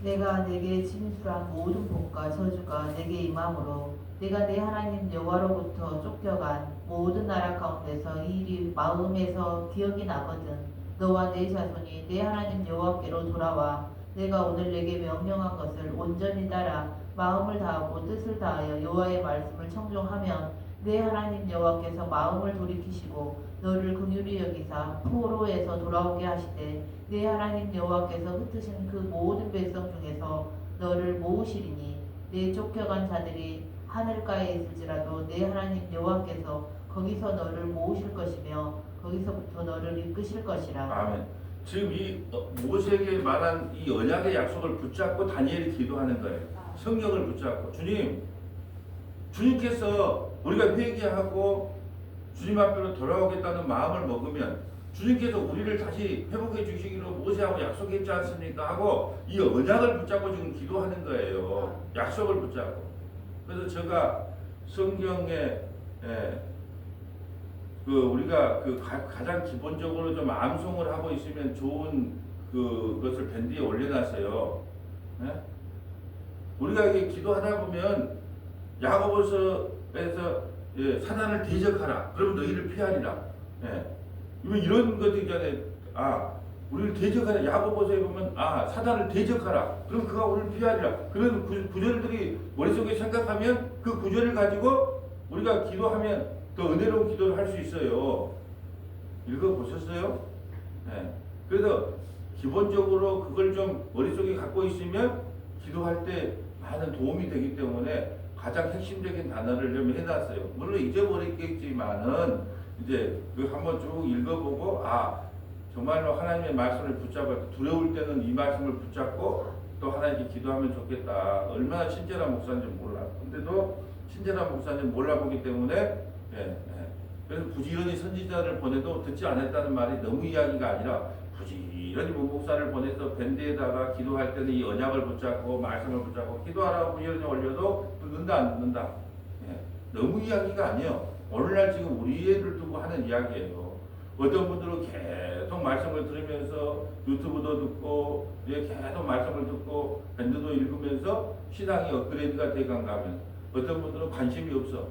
[SPEAKER 2] 내가 내게 진술한 모든 복과 저주가 내게 임함으로 내가 내 하나님 여호와로부터 쫓겨간 모든 나라 가운데서 이 일이 마음에서 기억이 나거든 너와 내 자손이 내 하나님 여호와께로 돌아와 내가 오늘 내게 명령한 것을 온전히 따라 마음을 다하고 뜻을 다하여 여호와의 말씀을 청종하면 내 하나님 여호와께서 마음을 돌이키시고 너를 긍휼히 여기사 포로에서 돌아오게 하시되 내 하나님 여호와께서 흩으신 그 모든 백성 중에서 너를 모으시리니 내 쫓겨간 자들이 하늘가에 있을지라도 내 하나님 여호와께서 거기서 너를 모으실 것이며 거기서부터 너를 이끄실 것이라.
[SPEAKER 1] 아멘. 지금 이 모세에게 말한 이 언약의 약속을 붙잡고 다니엘이 기도하는 거예요. 성경을 붙잡고 주님께서 우리가 회개하고 주님 앞으로 돌아오겠다는 마음을 먹으면 주님께서 우리를 다시 회복해 주시기로 모세하고 약속했지 않습니까? 하고 이 언약을 붙잡고 지금 기도하는 거예요. 약속을 붙잡고. 그래서 제가 성경에 우리가 가장 기본적으로 좀 암송을 하고 있으면 좋은 그것을 밴드에 올려놨어요. 우리가 이게 기도하다 보면 야고보서에서 사단을 대적하라. 그러면 너희를 피하리라. 이런 것들 있잖아요. 우리를 대적하라. 야고보서에 보면 사단을 대적하라. 그럼 그가 우리를 피하리라. 그런 구절들이 머릿속에 생각하면 그 구절을 가지고 우리가 기도하면 더 은혜로운 기도를 할 수 있어요. 읽어보셨어요? 그래서 기본적으로 그걸 좀 머릿속에 갖고 있으면 기도할 때 많은 도움이 되기 때문에 가장 핵심적인 단어를 좀 해놨어요. 물론 잊어버렸겠지만은 이제 그 한번 쭉 읽어보고 정말로 하나님의 말씀을 붙잡아 두려울 때는 이 말씀을 붙잡고 또 하나님께 기도하면 좋겠다. 얼마나 친절한 목사인지 몰라. 근데도 친절한 목사인지 몰라보기 때문에 그래서 부지런히 선지자를 보내도 듣지 않았다는 말이 너무 이야기가 아니라 부지런히 목사를 보내서 밴드에다가 기도할 때는 이 언약을 붙잡고 말씀을 붙잡고 기도하라고 부지런히 올려도 듣는다 안 듣는다. 너무 이야기가 아니에요. 오늘날 지금 우리 애들 두고 하는 이야기예요. 어떤 분들은 계속 말씀을 들으면서 유튜브도 듣고 계속 말씀을 듣고 밴드도 읽으면서 신앙이 업그레이드가 돼간가 하면 어떤 분들은 관심이 없어.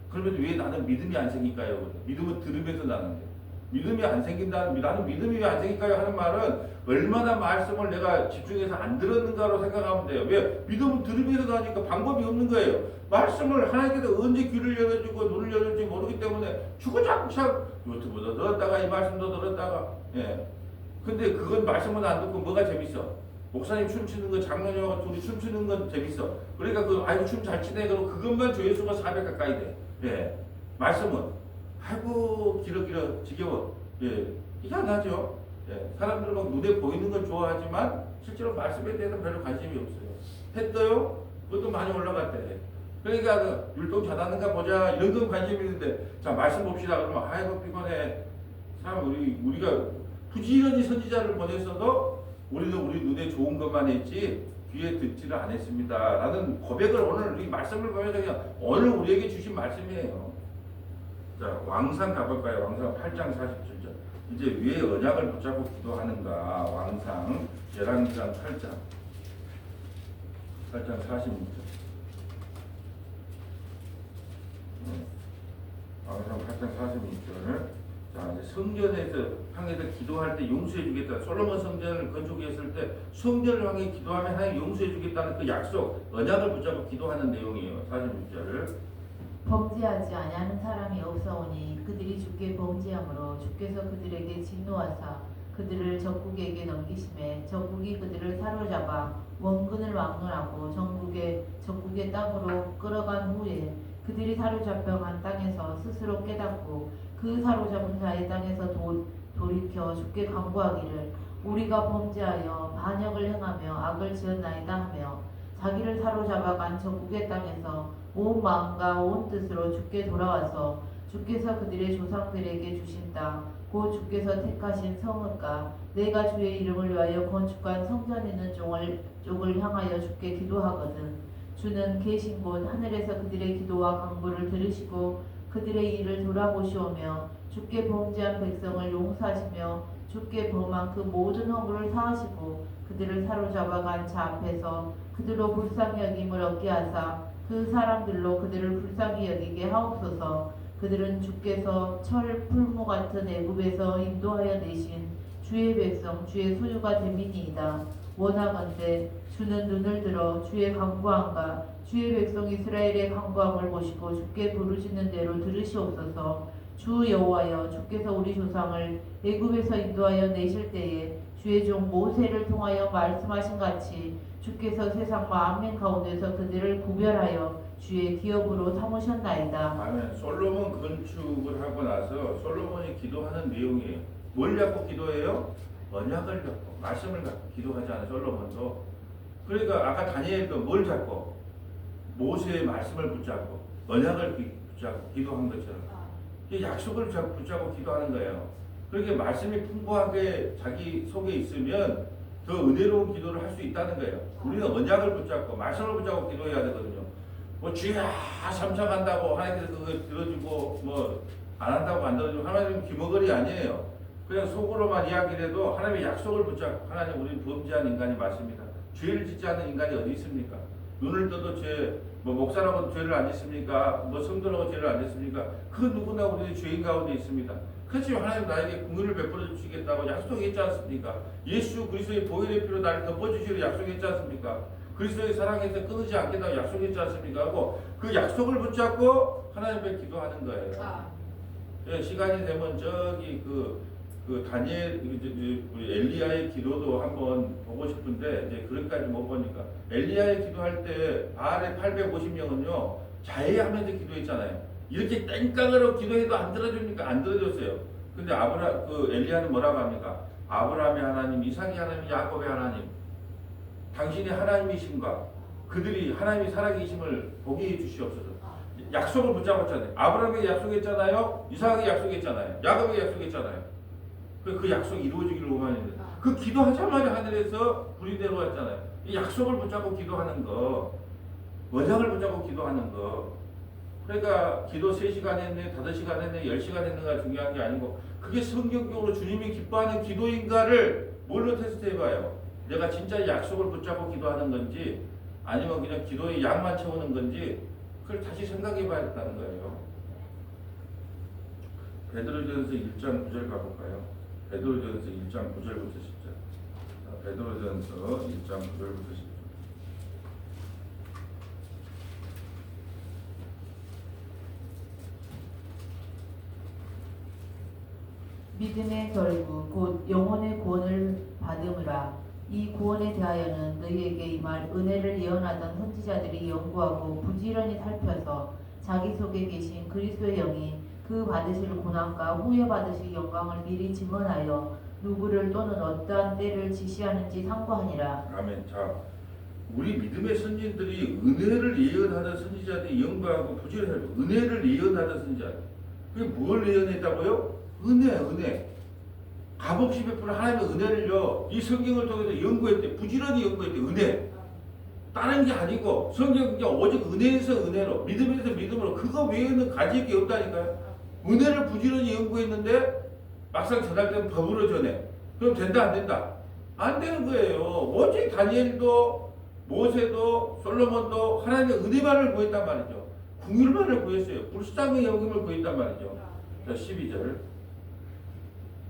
[SPEAKER 1] 그러면 왜 나는 믿음이 안 생길까요? 믿음은 들으면서 나는데 믿음이 안 생긴다는 나는 믿음이 왜 안 생길까요? 하는 말은 얼마나 말씀을 내가 집중해서 안 들었는가로 생각하면 돼요. 왜? 믿음은 들으면서 나니까 방법이 없는 거예요. 말씀을 하나님께서 언제 귀를 열어주고 눈을 열어줄지 모르기 때문에 주구장창 유튜브도 들었다가 이 말씀도 들었다가 근데 그건 말씀은 안 듣고 뭐가 재밌어? 목사님 춤추는 거 장로님하고 둘이 춤추는 건 재밌어. 그러니까 춤 잘 추네. 그럼 그것만 조회수가 400 가까이 돼. 말씀은 길어 지겨워. 희한하죠. 사람들은 막 눈에 보이는 건 좋아하지만 실제로 말씀에 대해서 별로 관심이 없어요. 했어요? 그것도 많이 올라갔대. 그러니까 율동 잘하는가 보자 이런 건 관심이 있는데 자 말씀 봅시다 그러면 피곤해. 우리가 부지런히 선지자를 보냈어도 우리는 우리 눈에 좋은 것만 했지 귀에 듣지를 않았습니다. 라는 고백을 오늘 이 말씀을 보면서 그냥 오늘 우리에게 주신 말씀이에요. 자, 왕상 가볼까요? 왕상 8장 47절. 이제 왜 언약을 붙잡고 기도하는가? 왕상 열왕기상 8장 46절. 왕상 8장 46절. 자, 이제 성전에서 향해서 기도할 때 용서해 주겠다. 솔로몬 성전을 건축했을 때 성전을 향해 기도하면 하나님 용서해 주겠다는 그 약속, 언약을 붙잡고 기도하는 내용이에요. 46절.
[SPEAKER 2] 범죄하지 아니하는 사람이 없사오니 그들이 주께 범죄함으로 주께서 그들에게 진노하사 그들을 적국에게 넘기심에 적국이 그들을 사로잡아 원근을 왕론하고 적국의 땅으로 끌어간 후에 그들이 사로잡혀 간 땅에서 스스로 깨닫고 그 사로잡은 자의 땅에서 돌이켜 주께 간구하기를 우리가 범죄하여 반역을 행하며 악을 지었나이다 하며 자기를 사로잡아간 적국의 땅에서 온 마음과 온 뜻으로 주께 돌아와서 주께서 그들의 조상들에게 주신 땅 곧 주께서 택하신 성읍과 내가 주의 이름을 위하여 건축한 성전 있는 쪽을 향하여 주께 기도하거든 주는 계신 곳 하늘에서 그들의 기도와 간구를 들으시고 그들의 일을 돌아보시오며 주께 범죄한 백성을 용서하시며 주께 범한 그 모든 허물을 사하시고 그들을 사로잡아간 자 앞에서 그들로 불쌍히 여김을 얻게 하사 그 사람들로 그들을 불쌍히 여기게 하옵소서. 그들은 주께서 철 풀무 같은 애굽에서 인도하여 내신 주의 백성 주의 소유가 됨이니이다. 원하건대 주는 눈을 들어 주의 간구함과 주의 백성 이스라엘의 간구함을 보시고 주께 부르시는 대로 들으시옵소서. 주 여호와여 주께서 우리 조상을 애굽에서 인도하여 내실 때에 주의 종 모세를 통하여 말씀하신 같이 주께서 세상 만민 가운데서 그들을 구별하여 주의 기업으로 삼으셨나이다.
[SPEAKER 1] 아멘. 솔로몬 건축을 하고 나서 솔로몬이 기도하는 내용이에요. 뭘 갖고 기도해요? 언약을 갖고 말씀을 갖고 기도하잖아요. 솔로몬도. 그러니까 아까 다니엘도 뭘 잡고 모세의 말씀을 붙잡고 언약을 붙잡고 기도한 것처럼 이 약속을 붙잡고 기도하는 거예요. 그렇게 말씀이 풍부하게 자기 속에 있으면 더 은혜로운 기도를 할 수 있다는 거예요. 우리는 언약을 붙잡고 말씀을 붙잡고 기도해야 되거든요. 뭐 주야 삼삼한다고 하나님께서 그거 들어주고 뭐 안 한다고 안 들어주고 하나님은 기머거리 아니에요. 그냥 속으로만 이야기를 해도 하나님의 약속을 붙잡고 하나님 우리는 범죄한 인간이 맞습니다. 죄를 짓지 않는 인간이 어디 있습니까? 눈을 떠도 뭐 목사라고 죄를 안 짓습니까? 뭐 성도라고 죄를 안 짓습니까? 그 누구나 우리는 죄인 가운데 있습니다. 그렇지만 하나님 나에게 긍휼을 베풀어 주시겠다고 약속했지 않습니까? 예수 그리스도의 보혈의 피로 나를 덮어주시기로 약속했지 않습니까? 그리스도의 사랑에서 끊이지 않겠다고 약속했지 않습니까? 하고 그 약속을 붙잡고 하나님 앞에 기도하는 거예요. 예, 시간이 되면 저기 그 다니엘 우리 엘리야의 기도도 한번 보고 싶은데 이제 그런까지 못 보니까 엘리야의 기도할 때 바알의 850명은요 자해하면서 기도했잖아요. 이렇게 땡깡으로 기도해도 안 들어줍니까? 안 들어줬어요. 근데 엘리야는 뭐라고 합니까? 아브라함의 하나님, 이삭의 하나님, 야곱의 하나님, 당신이 하나님이신가? 그들이 하나님이 살아계심을 보게 해주시옵소서. 약속을 붙잡았잖아요. 아브라함에게 약속했잖아요. 이삭에게 약속했잖아요. 야곱에게 약속했잖아요. 그 약속이 이루어지기를 원하는데 그 기도하자마자 하늘에서 불이 내려왔잖아요. 이 약속을 붙잡고 기도하는 거, 언약을 붙잡고 기도하는 거. 그러니까 기도 3시간 했네, 5시간 했네, 10시간 했는가 중요한 게 아니고 그게 성경적으로 주님이 기뻐하는 기도인가를 뭘로 테스트해봐요. 내가 진짜 약속을 붙잡고 기도하는 건지 아니면 그냥 기도의 양만 채우는 건지 그걸 다시 생각해봐야겠다는 거예요. 베드로전서 1장 9절 가볼까요? 베드로전서 1장 9절부터 10절. 베드로전서 1장 9절부터 10절.
[SPEAKER 2] 믿음의 결국 곧 영혼의 구원을 받음으라. 이 구원에 대하여는 너희에게 임할 은혜를 예언하던 선지자들이 연구하고 부지런히 살펴서 자기 속에 계신 그리스도의 영이 그 받으실 고난과 후에 받으실 영광을 미리 증언하여 누구를 또는 어떠한 때를 지시하는지 상고하니라.
[SPEAKER 1] 아멘. 자, 우리 믿음의 선진들이 은혜를 예언하던 선지자들이 연구하고 부지런히 은혜를 예언하던 선지자. 그게 뭘 예언했다고요? 은혜. 값없이 베푸는 하나님의 은혜를요, 이 성경을 통해서 연구했대. 부지런히 연구했대. 은혜. 다른 게 아니고, 성경은 그냥 오직 은혜에서 은혜로, 믿음에서 믿음으로, 그거 외에는 가질 게 없다니까요. 은혜를 부지런히 연구했는데, 막상 전할 때는 법으로 전해. 그럼 된다, 안 된다? 안 되는 거예요. 오직 다니엘도, 모세도, 솔로몬도 하나님의 은혜만을 구했단 말이죠. 궁율만을 구했어요. 불쌍히 여김을 구했단 말이죠. 자, 12절.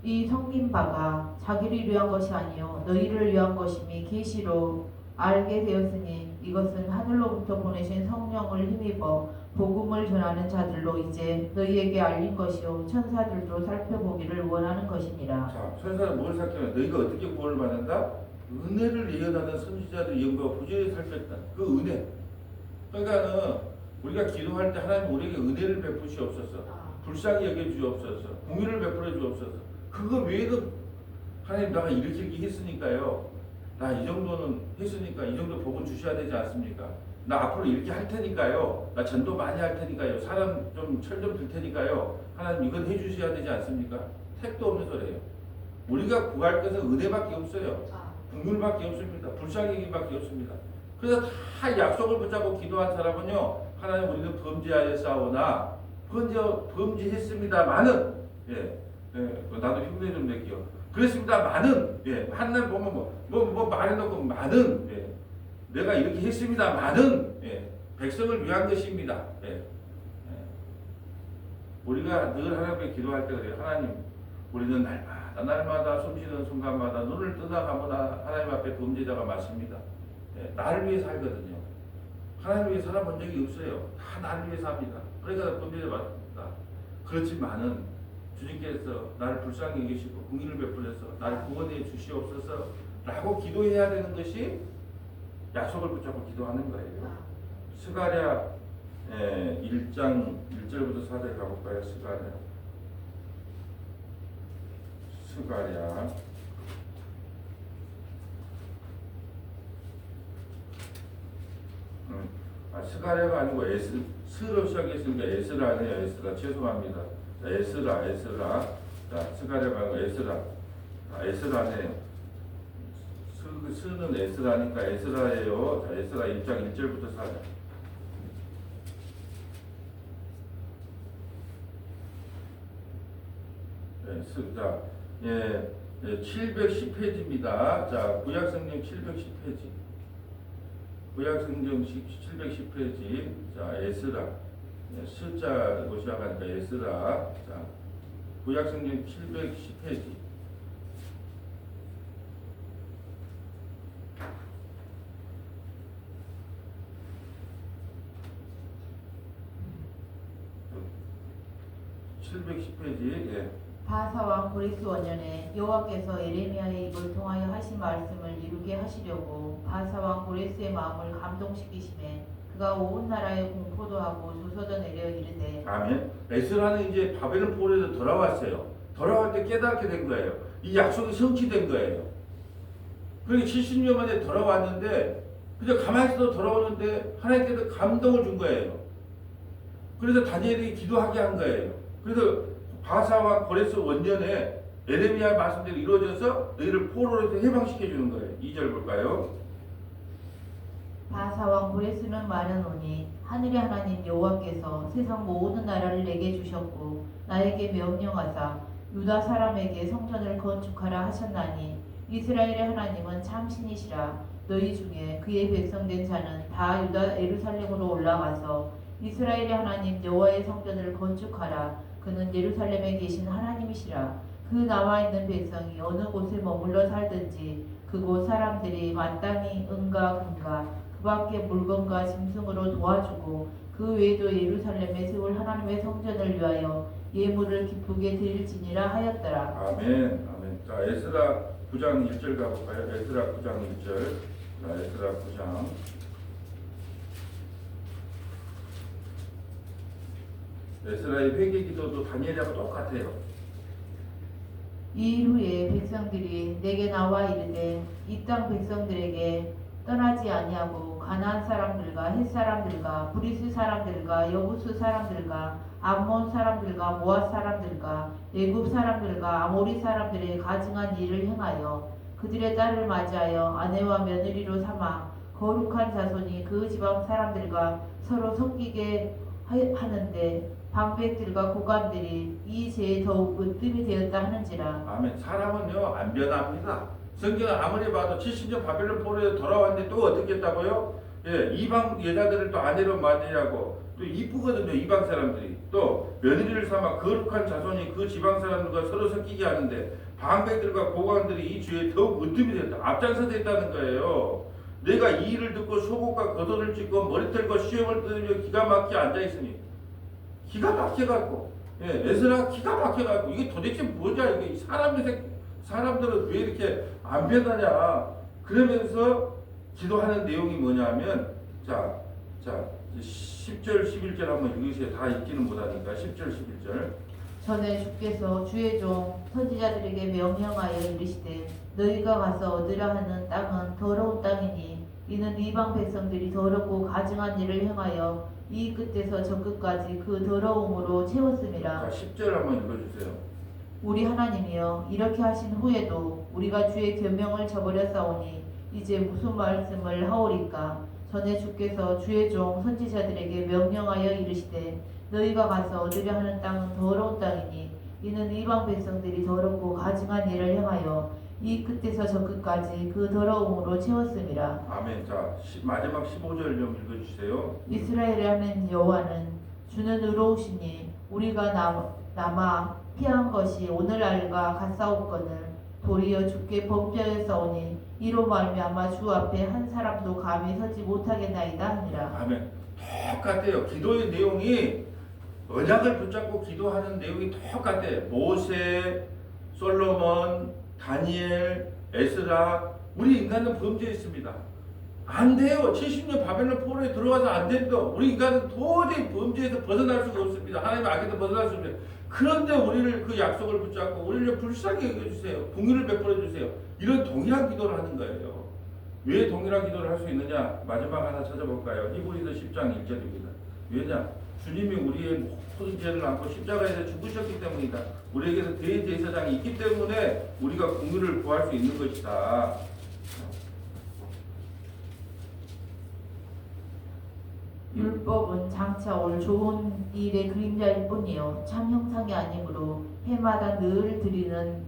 [SPEAKER 2] 이 성긴 바가 자기를 위한 것이 아니요 너희를 위한 것임이 계시로 알게 되었으니 이것은 하늘로부터 보내신 성령을 힘입어 복음을 전하는 자들로 이제 너희에게 알린 것이요 천사들도 살펴보기를 원하는 것이니라.
[SPEAKER 1] 자, 천사는 뭘 살펴면 너희가 어떻게 구원을 받는다? 은혜를 예언하는 선지자들의 영광과 부지런히 살폈다. 그 은혜. 그러니까는 우리가 기도할 때 하나님 우리에게 은혜를 베푸시옵소서. 불쌍히 여겨주옵소서. 공의를 베풀어 주옵소서. 그거 외에도 하나님 내가 이렇게 했으니까요. 나 이 정도는 했으니까 이 정도 복은 주셔야 되지 않습니까? 나 앞으로 이렇게 할 테니까요. 나 전도 많이 할 테니까요. 사람 좀 철 좀 들 테니까요. 하나님 이건 해주셔야 되지 않습니까? 택도 없는 소리예요. 우리가 구할 것은 은혜밖에 없어요. 국물밖에 없습니다. 불쌍히밖에 없습니다. 그래서 다 약속을 붙잡고 기도한 사람은요. 하나님 우리는 범죄하였사오나 범죄했습니다만은 나도 흉내 좀 낼게요. 그랬습니다만은 한날 보면 뭐 말해놓고 많은 내가 이렇게 했습니다만은 백성을 위한 것입니다. 우리가 늘 하나님께 기도할 때 그래요. 하나님 우리는 날마다 숨쉬는 순간마다 눈을 뜨다가마다 하나님 앞에 범죄자가 많습니다. 나를 위해 살거든요. 하나님 위해 살아본 적이 없어요. 다 나를 위해 삽니다. 그러니까 범죄자 많습니다. 그렇지만은 주님께서 나를 불쌍히 여기시고 공의를 베풀어서 나를 구원해 주시옵소서 라고 기도해야 되는 것이 약속을 붙잡고 기도하는 거예요. 스가랴 1장 1절부터 4절 가볼까요? 스가랴 스가랴가 아니고 스로 시작했으니까 에스라네요. 에스라 죄송합니다. 자, 에스라 자, 스가랴가 아니고 에스라네요. 스는 에스라니까 에스라예요. 자, 에스라 1장 1절부터 4절. 자, 710페이지입니다. 자, 구약성경 710페이지. 구약성경 710페이지. 자, 에스라. 숫자로 시작하니까 에스라. 자, 구약성경 710페이지.
[SPEAKER 2] 바사왕 고레스 원년에 여호와께서 에레미야의 입을 통하여 하신 말씀을 이루게 하시려고 바사왕 고레스의 마음을 감동시키심에 그가 온 나라에 공포도 하고 조서도 내려 이르되.
[SPEAKER 1] 아멘. 에스라는 이제 바벨론 포로에서 돌아왔어요. 돌아올 때 깨닫게 된 거예요. 이 약속이 성취된 거예요. 그러니까 70년 만에 돌아왔는데 그냥 가만히 있어도 돌아오는데 하나님께서 감동을 준 거예요. 그래서 다니엘이 기도하게 한 거예요. 그래서 바사와 고레스 원년에 에레미야 말씀대로 이루어져서 너희를 포로에서 해방시켜 주는 거예요. 2절 볼까요?
[SPEAKER 2] 바사왕 고레스는 말하노니 하늘의 하나님 여호와께서 세상 모든 나라를 내게 주셨고 나에게 명령하사 유다 사람에게 성전을 건축하라 하셨나니 이스라엘의 하나님은 참신이시라. 너희 중에 그의 백성된 자는 다 유다 예루살렘으로 올라가서 이스라엘의 하나님 여호와의 성전을 건축하라. 그는 예루살렘에 계신 하나님이시라. 그 나와 있는 백성이 어느 곳에 머물러 살든지 그곳 사람들이 마땅히 은과 금과 그 밖에 물건과 짐승으로 도와주고 그 외에도 예루살렘에 세울 하나님의 성전을 위하여 예물을 기쁘게 드릴지니라 하였더라.
[SPEAKER 1] 아멘. 아멘. 자, 에스라 9장 1절 가볼까요? 에스라 9장 1절. 자, 에스라 9장. 에스라의 회개 기도도 다니엘하고 똑같아요.
[SPEAKER 2] 이 일 후에 백성들이 내게 나와 이르되 이 땅 백성들에게 떠나지 아니하고 가나안 사람들과 헷 사람들과 브리스 사람들과 여부스 사람들과 암몬 사람들과 모압 사람들과 애굽 사람들과 아모리 사람들의 가증한 일을 행하여 그들의 딸을 맞이하여 아내와 며느리로 삼아 거룩한 자손이 그 지방 사람들과 서로 섞이게 하는데 방백들과 고관들이 이 죄에 더욱 으뜸이 되었다 하는지라.
[SPEAKER 1] 아멘. 사람은요 안 변합니다. 성경은 아무리 봐도 70년 바벨론 포로에 돌아왔는데 또 어떻게 했다고요? 이방 여자들을 또 아내로 맞이하고 또 이쁘거든요. 이방 사람들이 또 며느리를 삼아 거룩한 자손이 그 지방 사람들과 서로 섞이게 하는데 방백들과 고관들이 이 죄에 더욱 으뜸이 되었다. 앞장서서 했다는 거예요. 내가 이 일을 듣고 속옷과 겉옷을 찢고 머리털과 수염을 뜯으며 기가 막히게 앉아있으니 기가 막혀갖고 에스라 기가 막혀갖고 이게 도대체 뭐냐 이게 사람들은 왜 이렇게 안 변하냐 그러면서 기도하는 내용이 뭐냐면 자 10절 11절 한번 읽으세요. 다 읽지는 못하니까 10절 11절
[SPEAKER 2] 전에 주께서 주의 종 선지자들에게 명령하여 이르시되 너희가 가서 얻으려 하는 땅은 더러운 땅이니 이는 이방 백성들이 더럽고 가증한 일을 행하여 이 끝에서 저 끝까지 그 더러움으로 채웠음이라.
[SPEAKER 1] 자 10절 한번 읽어주세요.
[SPEAKER 2] 우리 하나님이여 이렇게 하신 후에도 우리가 주의 계명을 저버렸사오니 이제 무슨 말씀을 하오리까. 전에 주께서 주의 종 선지자들에게 명령하여 이르시되 너희가 가서 얻으려 하는 땅은 더러운 땅이니 이는 이방 백성들이 더럽고 가증한 일을 행하여 이 끝에서 저 끝까지 그 더러움으로 채웠음이라.
[SPEAKER 1] 아멘. 자 마지막 15절 좀 읽어주세요.
[SPEAKER 2] 이스라엘의 하나님 여호와는 주는 의로우시니 우리가 남아 피한 것이 오늘날과 같사옵거늘 도리어 주께 범죄하였사오니 이로 말미암아 주 앞에 한 사람도 감히 서지 못하겠나이다 하니라.
[SPEAKER 1] 아멘. 똑같아요. 기도의 내용이 언약을 붙잡고 기도하는 내용이 똑같아. 모세, 솔로몬, 다니엘, 에스라 우리 인간은 범죄했습니다. 안 돼요. 70년 바벨론 포로에 들어가서 안 된다. 우리 인간은 도저히 범죄에서 벗어날 수가 없습니다. 하나님의 악에서 벗어날 수 없습니다. 그런데 우리를 그 약속을 붙잡고 우리를 불쌍히 여겨주세요. 긍휼을 베풀어 주세요. 이런 동일한 기도를 하는 거예요. 왜 동일한 기도를 할 수 있느냐? 마지막 하나 찾아볼까요? 히브리서 10장 1절입니다. 왜냐? 주님이 우리의 모든 죄를 안고 십자가에서 죽으셨기 때문이다. 우리에게서 대제사장이 있기 때문에 우리가 긍휼을 구할 수 있는 것이다.
[SPEAKER 2] 율법은 장차 올 좋은 일의 그림자일 뿐이요 참 형상이 아니므로 해마다 늘 드리는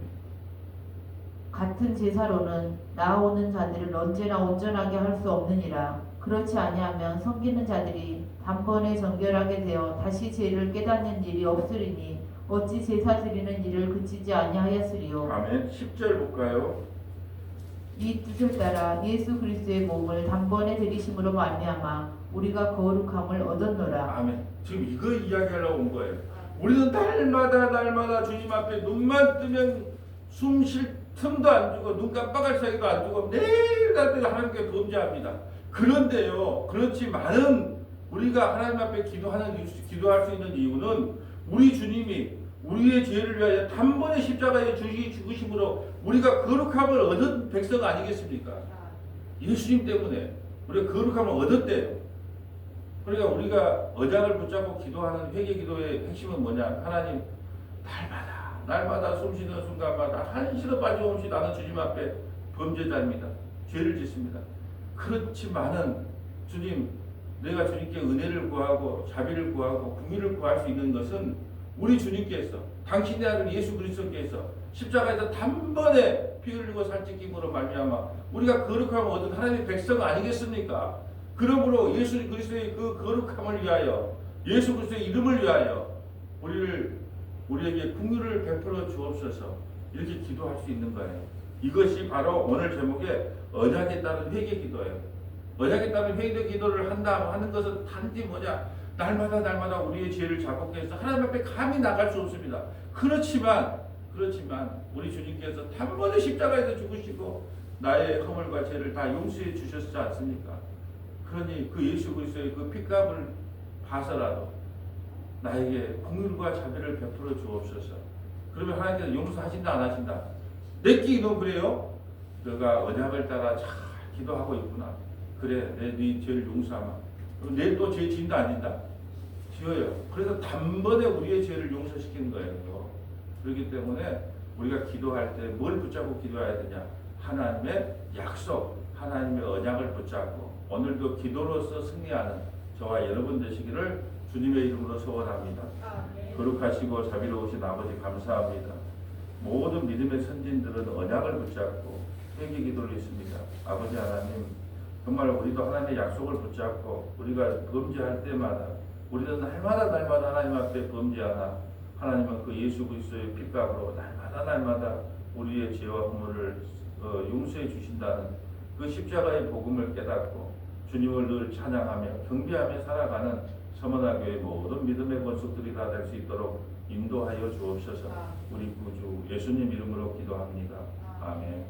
[SPEAKER 2] 같은 제사로는 나아오는 자들을 언제나 온전하게 할 수 없느니라. 그렇지 아니하면 섬기는 자들이 단번에 정결하게 되어 다시 죄를 깨닫는 일이 없으리니 어찌 제사 드리는 일을 그치지 아니하였으리요.
[SPEAKER 1] 아멘. 10절 볼까요?
[SPEAKER 2] 이 뜻을 따라 예수 그리스도의 몸을 단번에 들이심으로 말미암아 우리가 거룩함을 얻었노라.
[SPEAKER 1] 아멘. 지금 이거 이야기하려고 온 거예요. 우리는 날마다 주님 앞에 눈만 뜨면 숨 쉴 틈도 안 주고 눈 깜빡할 사이도 안 주고 매일 같은 하나님께 범죄합니다. 그런데요, 그렇지만은 우리가 하나님 앞에 기도할 수 있는 이유는 우리 주님이 우리의 죄를 위하여 단번에 십자가에 죽으심으로 우리가 거룩함을 얻은 백성 아니겠습니까? 예수님 때문에 우리가 거룩함을 얻었대요. 그러니까 우리가 언약을 붙잡고 기도하는 회개 기도의 핵심은 뭐냐? 하나님 날마다 숨쉬는 순간마다 한시도 빠짐없이 나는 주님 앞에 범죄자입니다. 죄를 짓습니다. 그렇지만은 주님, 내가 주님께 은혜를 구하고 자비를 구하고 긍휼을 구할 수 있는 것은 우리 주님께서 당신의 아들 예수 그리스도께서 십자가에서 단번에 피 흘리고 살찌김으로 말미암아 우리가 거룩함을 얻은 하나님의 백성 아니겠습니까? 그러므로 예수 그리스도의 그 거룩함을 위하여 예수 그리스도의 이름을 위하여 우리에게 긍휼을 베풀어 주옵소서 이렇게 기도할 수 있는 거예요. 이것이 바로 오늘 제목의 언약에 따른 회개 기도예요. 언약에 따른 회개 기도를 한다고 하는 것은 단지 뭐냐? 날마다 우리의 죄를 자복해서 하나님 앞에 감히 나갈 수 없습니다. 그렇지만 우리 주님께서 단번에 십자가에서 죽으시고 나의 허물과 죄를 다 용서해 주셨지 않습니까? 그러니 그 예수 그리스도의 그 핏값을 봐서라도 나에게 긍휼과 자비를 베풀어 주옵소서. 그러면 하나님께서 용서하신다 안 하신다? 내끼 너 그래요? 너가 언약을 따라 잘 기도하고 있구나. 그래, 네 죄를 용서하마. 내 또 죄 진다 안 진다? 지어요. 그래서 단번에 우리의 죄를 용서시키는 거예요. 그렇기 때문에 우리가 기도할 때 뭘 붙잡고 기도해야 되냐? 하나님의 약속, 하나님의 언약을 붙잡고 오늘도 기도로서 승리하는 저와 여러분 되시기를 주님의 이름으로 소원합니다. 거룩하시고 자비로우신 아버지 감사합니다. 모든 믿음의 선진들은 언약을 붙잡고 회개 기도를 했습니다. 아버지 하나님, 정말 우리도 하나님의 약속을 붙잡고 우리가 범죄할 때마다 우리는 날마다 하나님 앞에 범죄하나 하나님은 그 예수 그리스도의 핏값으로 날마다 우리의 죄와 허물을 용서해 주신다는 그 십자가의 복음을 깨닫고 주님을 늘 찬양하며 경배하며 살아가는 서머나교회 모든 믿음의 권속들이 다 될 수 있도록 인도하여 주옵소서. 우리 구주 예수님 이름으로 기도합니다. 아멘.